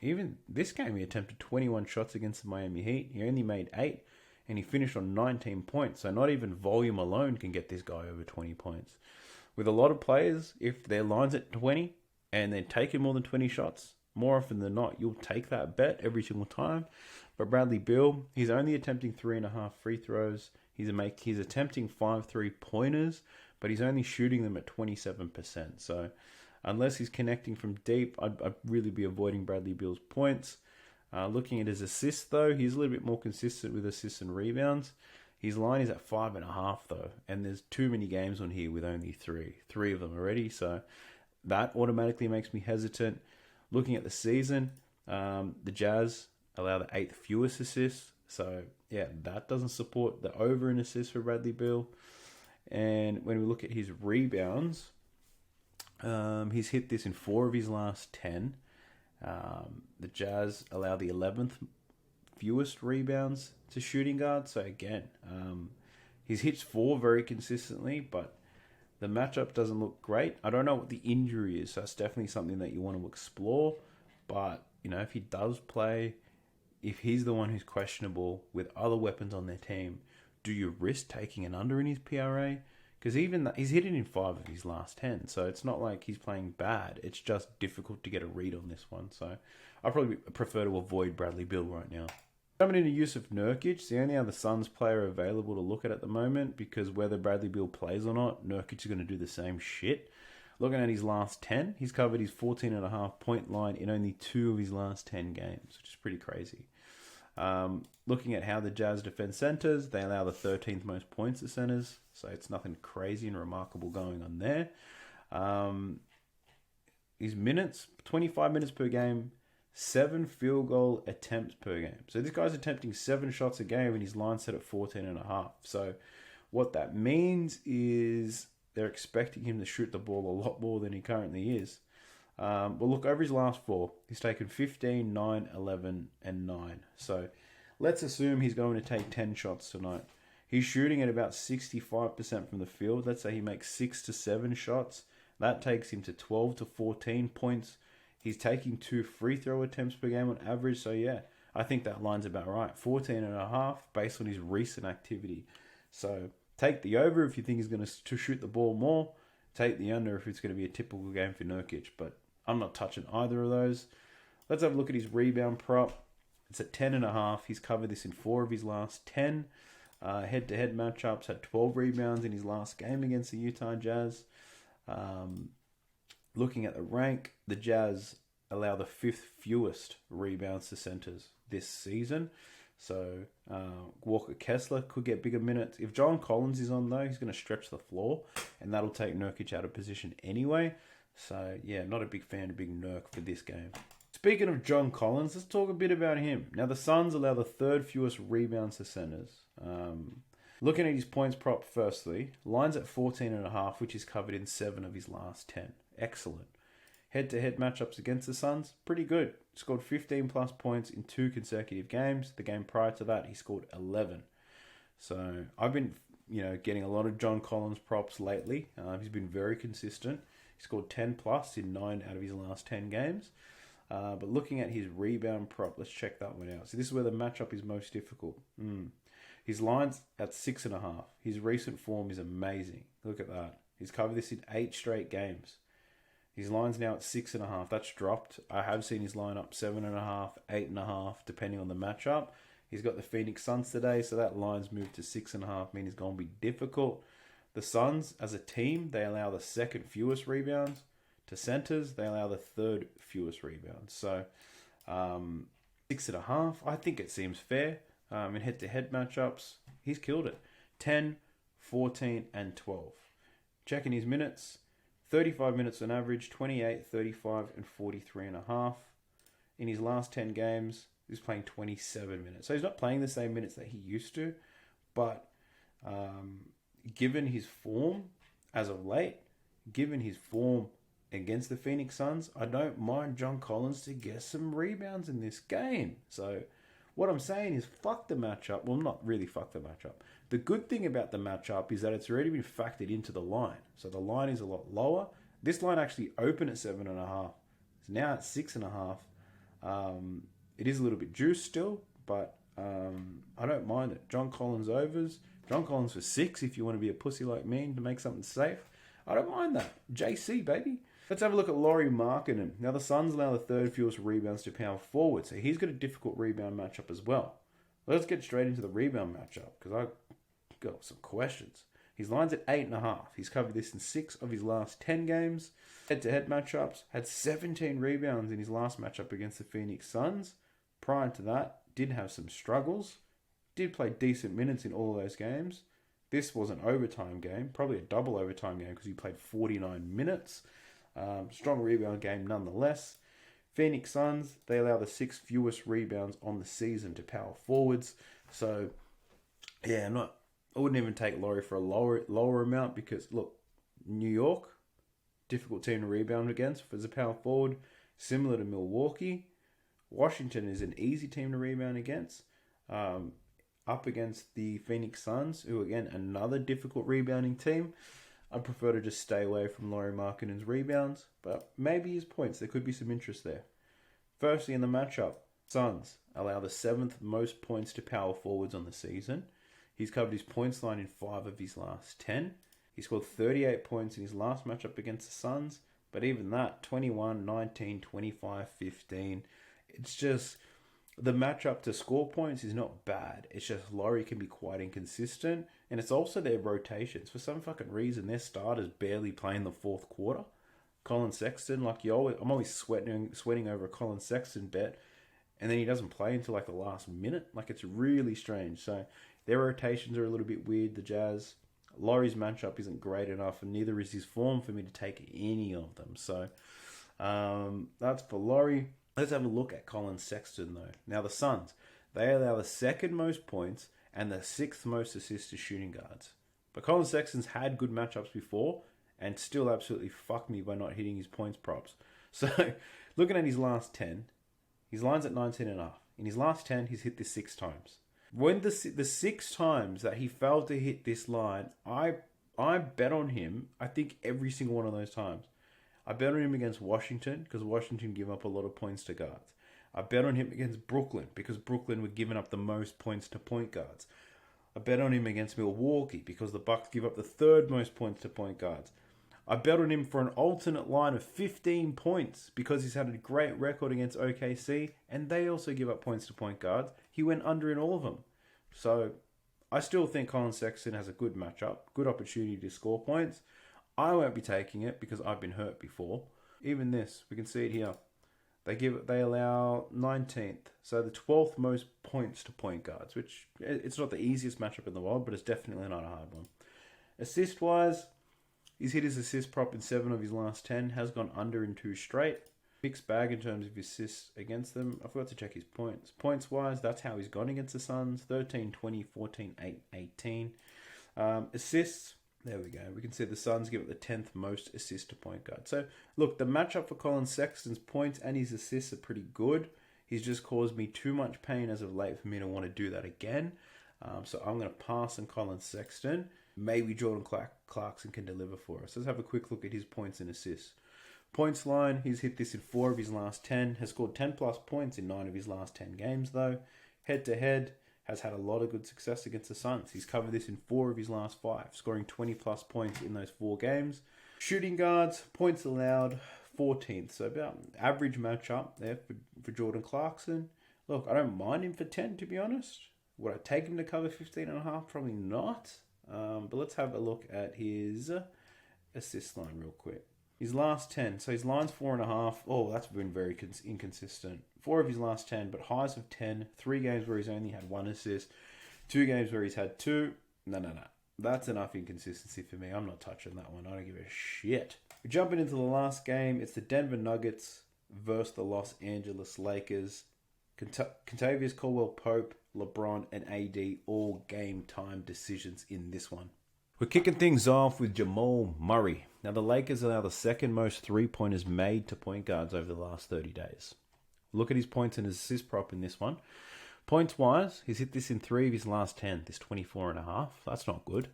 even this game he attempted 21 shots against the Miami Heat. He only made 8, and he finished on 19 points. So not even volume alone can get this guy over 20 points. With a lot of players, if their line's at 20 and they're taking more than 20 shots, more often than not, you'll take that bet every single time. But Bradley Beal, he's only attempting 3.5 free throws. He's attempting 5 3-pointers, but he's only shooting them at 27%. So unless he's connecting from deep, I'd really be avoiding Bradley Beal's points. Looking at his assists, though, he's a little bit more consistent with assists and rebounds. His line is at 5.5, though, and there's too many games on here with only 3 of them already. So that automatically makes me hesitant. Looking at the season, the Jazz allow the 8th fewest assists. So, yeah, that doesn't support the over in assists for Bradley Beal. And when we look at his rebounds, he's hit this in 4 of his last 10. The Jazz allow the 11th fewest rebounds to shooting guards. So, again, he's hit 4 very consistently, but the matchup doesn't look great. I don't know what the injury is, so that's definitely something that you want to explore. But, if he does play, if he's the one who's questionable with other weapons on their team, do you risk taking an under in his PRA? Because even he's hit it in 5 of his last 10, so it's not like he's playing bad. It's just difficult to get a read on this one. So I probably prefer to avoid Bradley Beal right now. Coming into Yusuf Nurkic, the only other Suns player available to look at the moment, because whether Bradley Beal plays or not, Nurkic is going to do the same shit. Looking at his last 10, he's covered his 14.5 point line in only 2 of his last 10 games, which is pretty crazy. Looking at how the Jazz defend centers, they allow the 13th most points to centers, so it's nothing crazy and remarkable going on there. His minutes, 25 minutes per game, 7 field goal attempts per game. So this guy's attempting 7 shots a game and his line set at 14.5. So what that means is they're expecting him to shoot the ball a lot more than he currently is. Well, look, over his last 4, he's taken 15, 9, 11, and 9. So let's assume he's going to take 10 shots tonight. He's shooting at about 65% from the field. Let's say he makes 6 to 7 shots. That takes him to 12 to 14 points. He's taking 2 free throw attempts per game on average. So, yeah, I think that line's about right. 14.5 based on his recent activity. So take the over if you think he's going to shoot the ball more. Take the under if it's going to be a typical game for Nurkic. But I'm not touching either of those. Let's have a look at his rebound prop. It's at 10.5. He's covered this in 4 of his last 10. Head-to-head matchups, had 12 rebounds in his last game against the Utah Jazz. Looking at the rank, the Jazz allow the 5th fewest rebounds to centers this season. So Walker Kessler could get bigger minutes. If John Collins is on, though, he's going to stretch the floor, and that'll take Nurkic out of position anyway. So, yeah, not a big fan of big Nurk for this game. Speaking of John Collins, let's talk a bit about him. Now, the Suns allow the 3rd fewest rebounds to centers. Looking at his points prop firstly, line's at 14.5, which is covered in 7 of his last 10. Excellent. Head-to-head matchups against the Suns, pretty good. Scored 15 plus points in 2 consecutive games. The game prior to that, he scored 11. So I've been, getting a lot of John Collins props lately. He's been very consistent. He scored 10 plus in 9 out of his last 10 games. But looking at his rebound prop, let's check that one out. So this is where the matchup is most difficult. His line's at 6.5. His recent form is amazing. Look at that. He's covered this in 8 straight games. His line's now at 6.5. That's dropped. I have seen his line up 7.5, 8.5, depending on the matchup. He's got the Phoenix Suns today, so that line's moved to 6.5, meaning it's going to be difficult. The Suns, as a team, they allow the second fewest rebounds. To centers, they allow the third fewest rebounds. So, 6.5, I think it seems fair. In head-to-head matchups, he's killed it. 10, 14, and 12. Checking his minutes. 35 minutes on average, 28, 35, and 43.5. In his last 10 games, he's playing 27 minutes. So he's not playing the same minutes that he used to, but given his form as of late, given his form against the Phoenix Suns, I don't mind John Collins to get some rebounds in this game. So what I'm saying is fuck the matchup. Well, not really fuck the matchup. The good thing about the matchup is that it's already been factored into the line. So the line is a lot lower. This line actually opened at 7.5. It's now at 6.5. It is a little bit juiced still, but I don't mind it. John Collins overs. John Collins for 6 if you want to be a pussy like me to make something safe. I don't mind that. JC, baby. Let's have a look at Lauri Markkanen. Now, the Suns allow the third fewest rebounds to power forward, so he's got a difficult rebound matchup as well. Let's get straight into the rebound matchup, because I've got some questions. His line's at 8.5. He's covered this in 6 of his last 10 games. Head-to-head matchups, had 17 rebounds in his last matchup against the Phoenix Suns. Prior to that, did have some struggles. Did play decent minutes in all of those games. This was an overtime game, probably a double overtime game because he played 49 minutes. Strong rebound game nonetheless. Phoenix Suns, they allow the 6th fewest rebounds on the season to power forwards. So, yeah, I wouldn't even take Lauri for a lower amount because, look, New York, difficult team to rebound against as a power forward, similar to Milwaukee. Washington is an easy team to rebound against. Up against the Phoenix Suns, who, again, another difficult rebounding team. I prefer to just stay away from Lauri Markkanen's rebounds, but maybe his points. There could be some interest there. Firstly, in the matchup, Suns allow the 7th most points to power forwards on the season. He's covered his points line in 5 of his last 10. He scored 38 points in his last matchup against the Suns, but even that, 21, 19, 25, 15. It's just, the matchup to score points is not bad. It's just Lauri can be quite inconsistent. And it's also their rotations. For some fucking reason, their starters barely play in the 4th quarter. Colin Sexton, I'm always sweating over a Colin Sexton bet. And then he doesn't play until like the last minute. Like, it's really strange. So their rotations are a little bit weird, the Jazz. Lauri's matchup isn't great enough, and neither is his form for me to take any of them. So that's for Lauri. Let's have a look at Colin Sexton, though. Now, the Suns, they allow the 2nd most points and the 6th most assists to shooting guards. But Colin Sexton's had good matchups before and still absolutely fucked me by not hitting his points props. So, looking at his last 10, his line's at 19.5. In his last 10, he's hit this 6 times. When the 6 times that he failed to hit this line, I bet on him, I think every single one of those times. I bet on him against Washington because Washington give up a lot of points to guards. I bet on him against Brooklyn because Brooklyn were giving up the most points to point guards. I bet on him against Milwaukee because the Bucks give up the 3rd most points to point guards. I bet on him for an alternate line of 15 points because he's had a great record against OKC and they also give up points to point guards. He went under in all of them. So I still think Colin Sexton has a good matchup, good opportunity to score points. I won't be taking it because I've been hurt before. Even this, we can see it here. They allow 19th, so the 12th most points to point guards, which it's not the easiest matchup in the world, but it's definitely not a hard one. Assist-wise, he's hit his assist prop in 7 of his last 10, has gone under in 2 straight. Mixed bag in terms of assists against them. I forgot to check his points. Points-wise, that's how he's gone against the Suns. 13, 20, 14, 8, 18. Assists, there we go. We can see the Suns give it the 10th most assist to point guard. So, look, the matchup for Colin Sexton's points and his assists are pretty good. He's just caused me too much pain as of late for me to want to do that again. So I'm going to pass on Colin Sexton. Maybe Jordan Clarkson can deliver for us. Let's have a quick look at his points and assists. Points line, he's hit this in 4 of his last 10. Has scored 10 plus points in 9 of his last 10 games, though. Head to head, has had a lot of good success against the Suns. He's covered this in 4 of his last 5, scoring 20 plus points in those 4 games. Shooting guards, points allowed, 14th. So about average matchup there for Jordan Clarkson. Look, I don't mind him for 10, to be honest. Would I take him to cover 15.5? Probably not. But let's have a look at his assist line real quick. His last 10. So his line's 4.5. Oh, that's been very inconsistent. 4 of his last 10, but highs of 10. 3 games where he's only had 1 assist. 2 games where he's had 2. No. That's enough inconsistency for me. I'm not touching that one. I don't give a shit. We're jumping into the last game. It's the Denver Nuggets versus the Los Angeles Lakers. Kentavious Caldwell-Pope, LeBron, and AD all game time decisions in this one. We're kicking things off with Jamal Murray. Now, the Lakers allow the second most three-pointers made to point guards over the last 30 days. Look at his points and his assist prop in this one. Points-wise, he's hit this in 3 of his last 10, this 24.5. That's not good.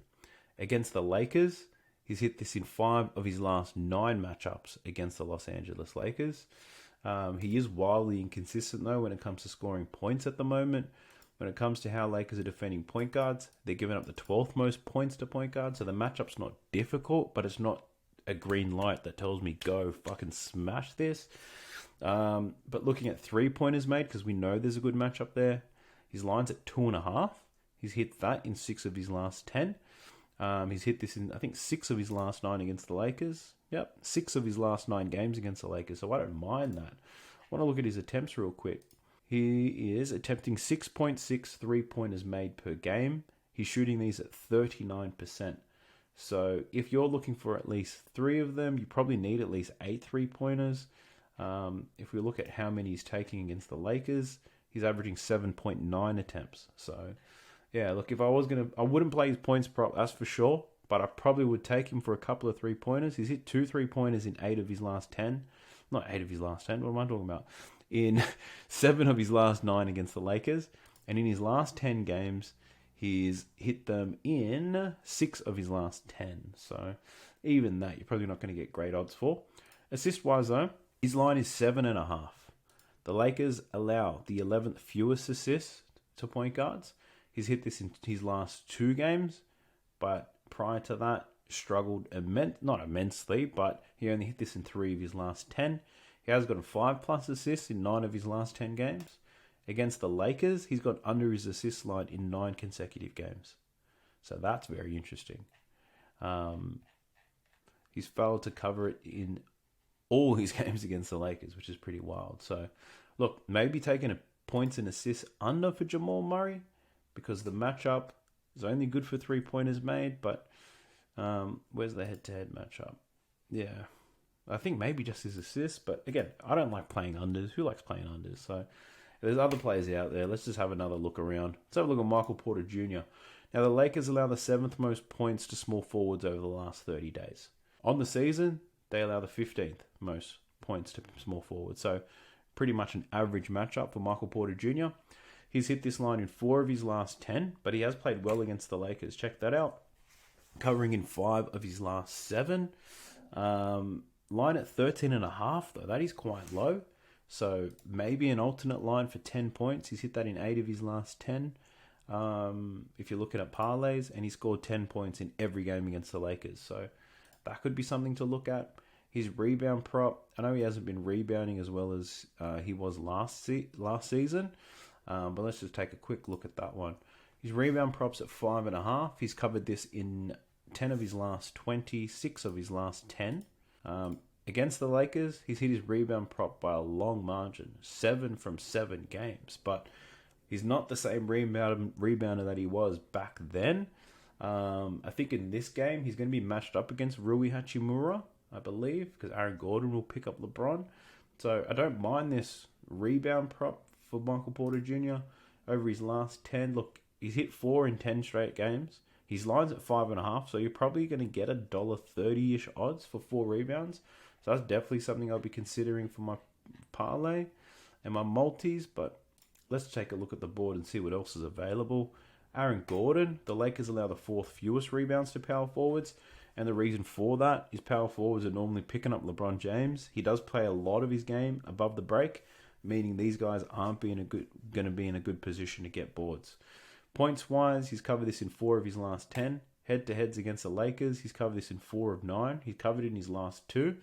Against the Lakers, he's hit this in 5 of his last 9 matchups against the Los Angeles Lakers. He is wildly inconsistent, though, when it comes to scoring points at the moment. When it comes to how Lakers are defending point guards, they're giving up the 12th most points to point guards, so the matchup's not difficult, but it's not a green light that tells me go fucking smash this. But looking at 3-pointers made, because we know there's a good matchup there, his line's at 2.5. He's hit that in 6 of his last 10. He's hit this in, I think, 6 of his last 9 against the Lakers. Yep, 6 of his last 9 games against the Lakers, so I don't mind that. I want to look at his attempts real quick. He is attempting 6.6 3-pointers made per game. He's shooting these at 39%. So if you're looking for at least 3 of them, you probably need at least 8 3-pointers. If we look at how many he's taking against the Lakers, he's averaging 7.9 attempts. So, yeah, look, if I was going to... I wouldn't play his points prop, that's for sure, but I probably would take him for a couple of 3-pointers. He's hit 2 3-pointers in 8 of his last 10. Not 8 of his last 10, what am I talking about? In 7 of his last 9 against the Lakers. And in his last 10 games, he's hit them in 6 of his last 10. So even that, you're probably not going to get great odds for. Assist-wise, though, his line is 7.5. The Lakers allow the 11th fewest assists to point guards. He's hit this in his last 2 games, but prior to that, struggled not immensely, but he only hit this in 3 of his last 10. He has got 5+ assists in 9 of his last 10 games. Against the Lakers, he's got under his assist line in 9 consecutive games. So that's very interesting. He's failed to cover it in all his games against the Lakers, which is pretty wild. So, look, maybe taking a points and assists under for Jamal Murray, because the matchup is only good for 3-pointers made, but where's the head-to-head matchup? Yeah, I think maybe just his assists, but again, I don't like playing unders. Who likes playing unders? So there's other players out there. Let's just have another look around. Let's have a look at Michael Porter Jr. Now, the Lakers allow the 7th most points to small forwards over the last 30 days. On the season, they allow the 15th most points to small forwards. So pretty much an average matchup for Michael Porter Jr. He's hit this line in 4 of his last 10, but he has played well against the Lakers. Check that out. Covering in 5 of his last 7. Line at 13.5, though. That is quite low. So maybe an alternate line for 10 points. He's hit that in 8 of his last 10. If you're looking at parlays, and he scored 10 points in every game against the Lakers. So that could be something to look at. His rebound prop, I know he hasn't been rebounding as well as he was last season, but let's just take a quick look at that one. His rebound prop's at 5.5. He's covered this in 10 of his last 20, 6 of his last 10. Against the Lakers, he's hit his rebound prop by a long margin, 7 from 7 games, but he's not the same rebounder that he was back then. I think in this game, he's going to be matched up against Rui Hachimura, I believe, because Aaron Gordon will pick up LeBron. So I don't mind this rebound prop for Michael Porter Jr. over his last 10. Look, he's hit 4 in 10 straight games. His line's at 5.5, so you're probably going to get $1.30-ish odds for 4 rebounds. So that's definitely something I'll be considering for my parlay and my multis. But let's take a look at the board and see what else is available. Aaron Gordon, the Lakers allow the 4th fewest rebounds to power forwards. And the reason for that is power forwards are normally picking up LeBron James. He does play a lot of his game above the break, meaning these guys aren't going to be in a good position to get boards. Points wise, he's covered this in 4 of his last 10. Head-to-heads against the Lakers, he's covered this in 4 of 9. He's covered it in his last 2.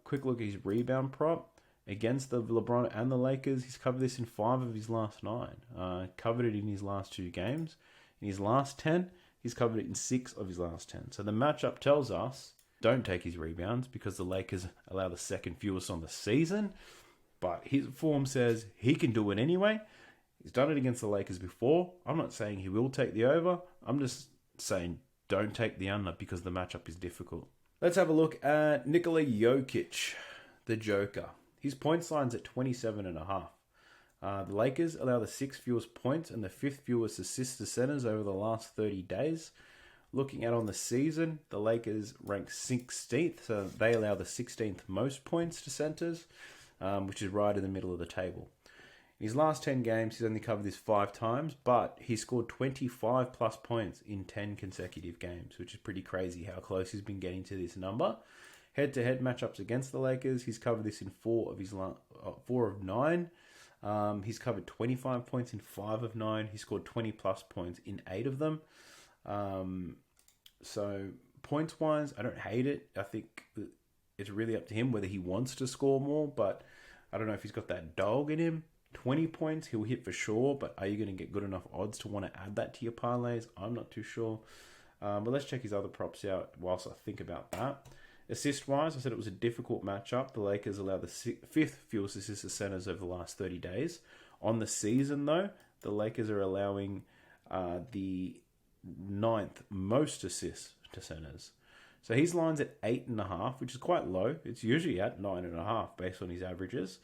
Quick look at his rebound prop. Against the LeBron and the Lakers, he's covered this in 5 of his last 9. Covered it in his last 2 games. In his last 10, he's covered it in 6 of his last 10. So the matchup tells us don't take his rebounds because the Lakers allow the second fewest on the season. But his form says he can do it anyway. He's done it against the Lakers before. I'm not saying he will take the over. I'm just saying don't take the under because the matchup is difficult. Let's have a look at Nikola Jokic, the Joker. His points line's at 27.5. The Lakers allow the 6th fewest points and the 5th fewest assists to centers over the last 30 days. Looking at on the season, the Lakers rank 16th, so they allow the 16th most points to centers, which is right in the middle of the table. In his last 10 games, he's only covered this 5 times, but he scored 25 plus points in 10 consecutive games, which is pretty crazy how close he's been getting to this number. Head-to-head matchups against the Lakers, he's covered this in 4 of 9. He's covered 25 points in 5 of 9. He scored 20 plus points in 8 of them. So points-wise, I don't hate it. I think it's really up to him whether he wants to score more, but I don't know if he's got that dog in him. 20 points, he'll hit for sure, but are you going to get good enough odds to want to add that to your parlays? I'm not too sure. But let's check his other props out whilst I think about that. Assist-wise, I said it was a difficult matchup. The Lakers allow the 5th fewest assists to centers over the last 30 days. On the season, though, the Lakers are allowing the 9th most assists to centers. So his line's at 8.5, which is quite low. It's usually at 9.5 based on his averages.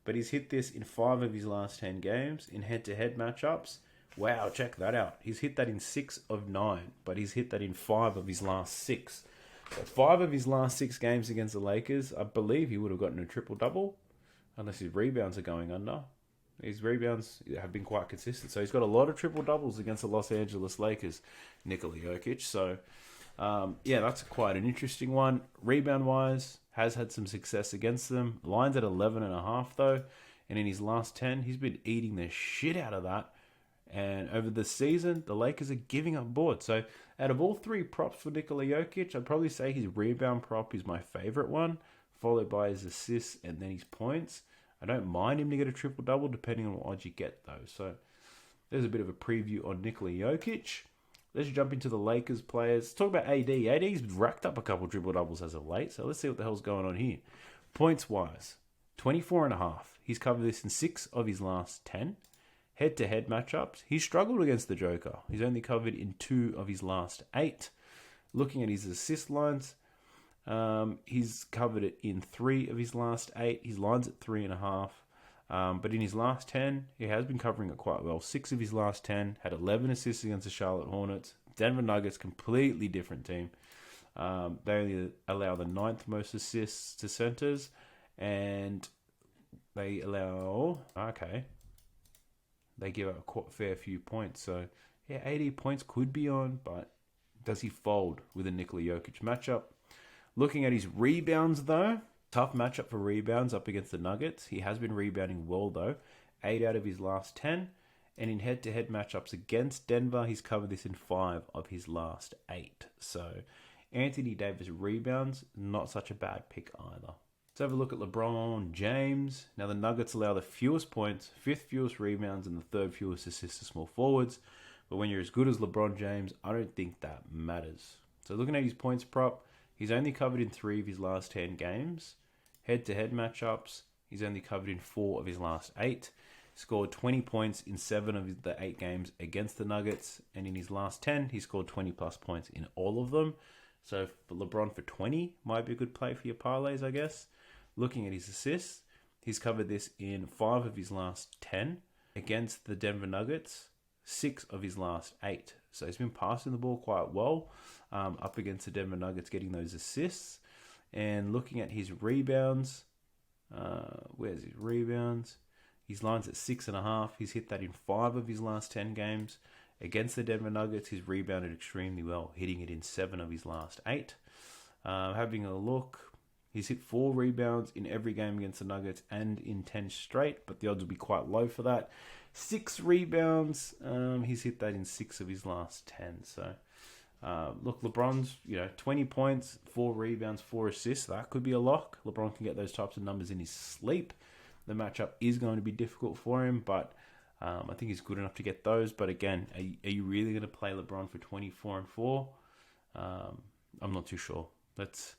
But he's hit this in 5 of his last 10 games in head-to-head matchups. Wow, check that out. He's hit that in 6 of 9, but he's hit that in 5 of his last 6. So 5 of his last 6 games against the Lakers, I believe he would have gotten a triple-double, unless his rebounds are going under. His rebounds have been quite consistent. So he's got a lot of triple-doubles against the Los Angeles Lakers, Nikola Jokic. So, yeah, that's quite an interesting one. Rebound-wise, has had some success against them. Line's at 11.5 though, and in his last 10, he's been eating the shit out of that. And over the season, the Lakers are giving up boards. So out of all 3 props for Nikola Jokic, I'd probably say his rebound prop is my favorite one, followed by his assists and then his points. I don't mind him to get a triple-double depending on what odds you get though. So there's a bit of a preview on Nikola Jokic. Let's jump into the Lakers players. Let's talk about AD. AD's racked up a couple triple-doubles as of late, so let's see what the hell's going on here. Points-wise, 24.5. He's covered this in 6 of his last 10. Head-to-head matchups, he's struggled against the Joker. He's only covered in 2 of his last 8. Looking at his assist lines, he's covered it in 3 of his last 8. His line's at 3.5. But in his last 10, he has been covering it quite well. 6 of his last 10, had 11 assists against the Charlotte Hornets. Denver Nuggets, completely different team. They only allow the 9th most assists to centers, and they allow, they give up a fair few points. So, yeah, 80 points could be on, but does he fold with a Nikola Jokic matchup? Looking at his rebounds, though, tough matchup for rebounds up against the Nuggets. He has been rebounding well, though. 8 out of his last 10. And in head-to-head matchups against Denver, he's covered this in 5 of his last 8. So Anthony Davis rebounds, not such a bad pick either. Let's have a look at LeBron James. Now, the Nuggets allow the fewest points, 5th fewest rebounds, and the 3rd fewest assists to small forwards. But when you're as good as LeBron James, I don't think that matters. So looking at his points prop, he's only covered in 3 of his last 10 games. Head-to-head matchups, he's only covered in 4 of his last 8. Scored 20 points in 7 of the 8 games against the Nuggets. And in his last 10, he scored 20 plus points in all of them. So for LeBron for 20 might be a good play for your parlays, I guess. Looking at his assists, he's covered this in 5 of his last 10 against the Denver Nuggets, 6 of his last 8. So he's been passing the ball quite well up against the Denver Nuggets, getting those assists. And looking at his rebounds, where's his rebounds? His line's at 6.5. He's hit that in 5 of his last 10 games Against the Denver Nuggets, he's rebounded extremely well, hitting it in 7 of his last 8. Having a look, he's hit 4 rebounds in every game against the Nuggets and in 10 straight, but the odds will be quite low for that. 6 rebounds, he's hit that in 6 of his last 10. So, look, LeBron's 20 points, 4 rebounds, 4 assists. That could be a lock. LeBron can get those types of numbers in his sleep. The matchup is going to be difficult for him, but I think he's good enough to get those. But again, are you really going to play LeBron for 24 and 4? I'm not too sure. Let's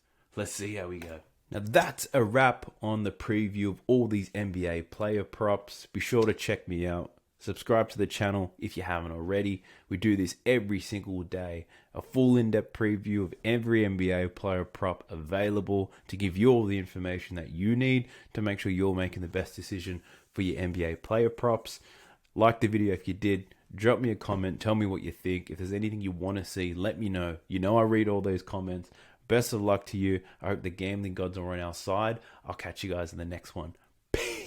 see how we go. Now that's a wrap on the preview of all these NBA player props. Be sure to check me out. Subscribe to the channel if you haven't already. We do this every single day. A full in-depth preview of every NBA player prop available to give you all the information that you need to make sure you're making the best decision for your NBA player props. Like the video if you did. Drop me a comment. Tell me what you think. If there's anything you want to see, let me know. I read all those comments. Best of luck to you. I hope the gambling gods are on our side. I'll catch you guys in the next one. Peace.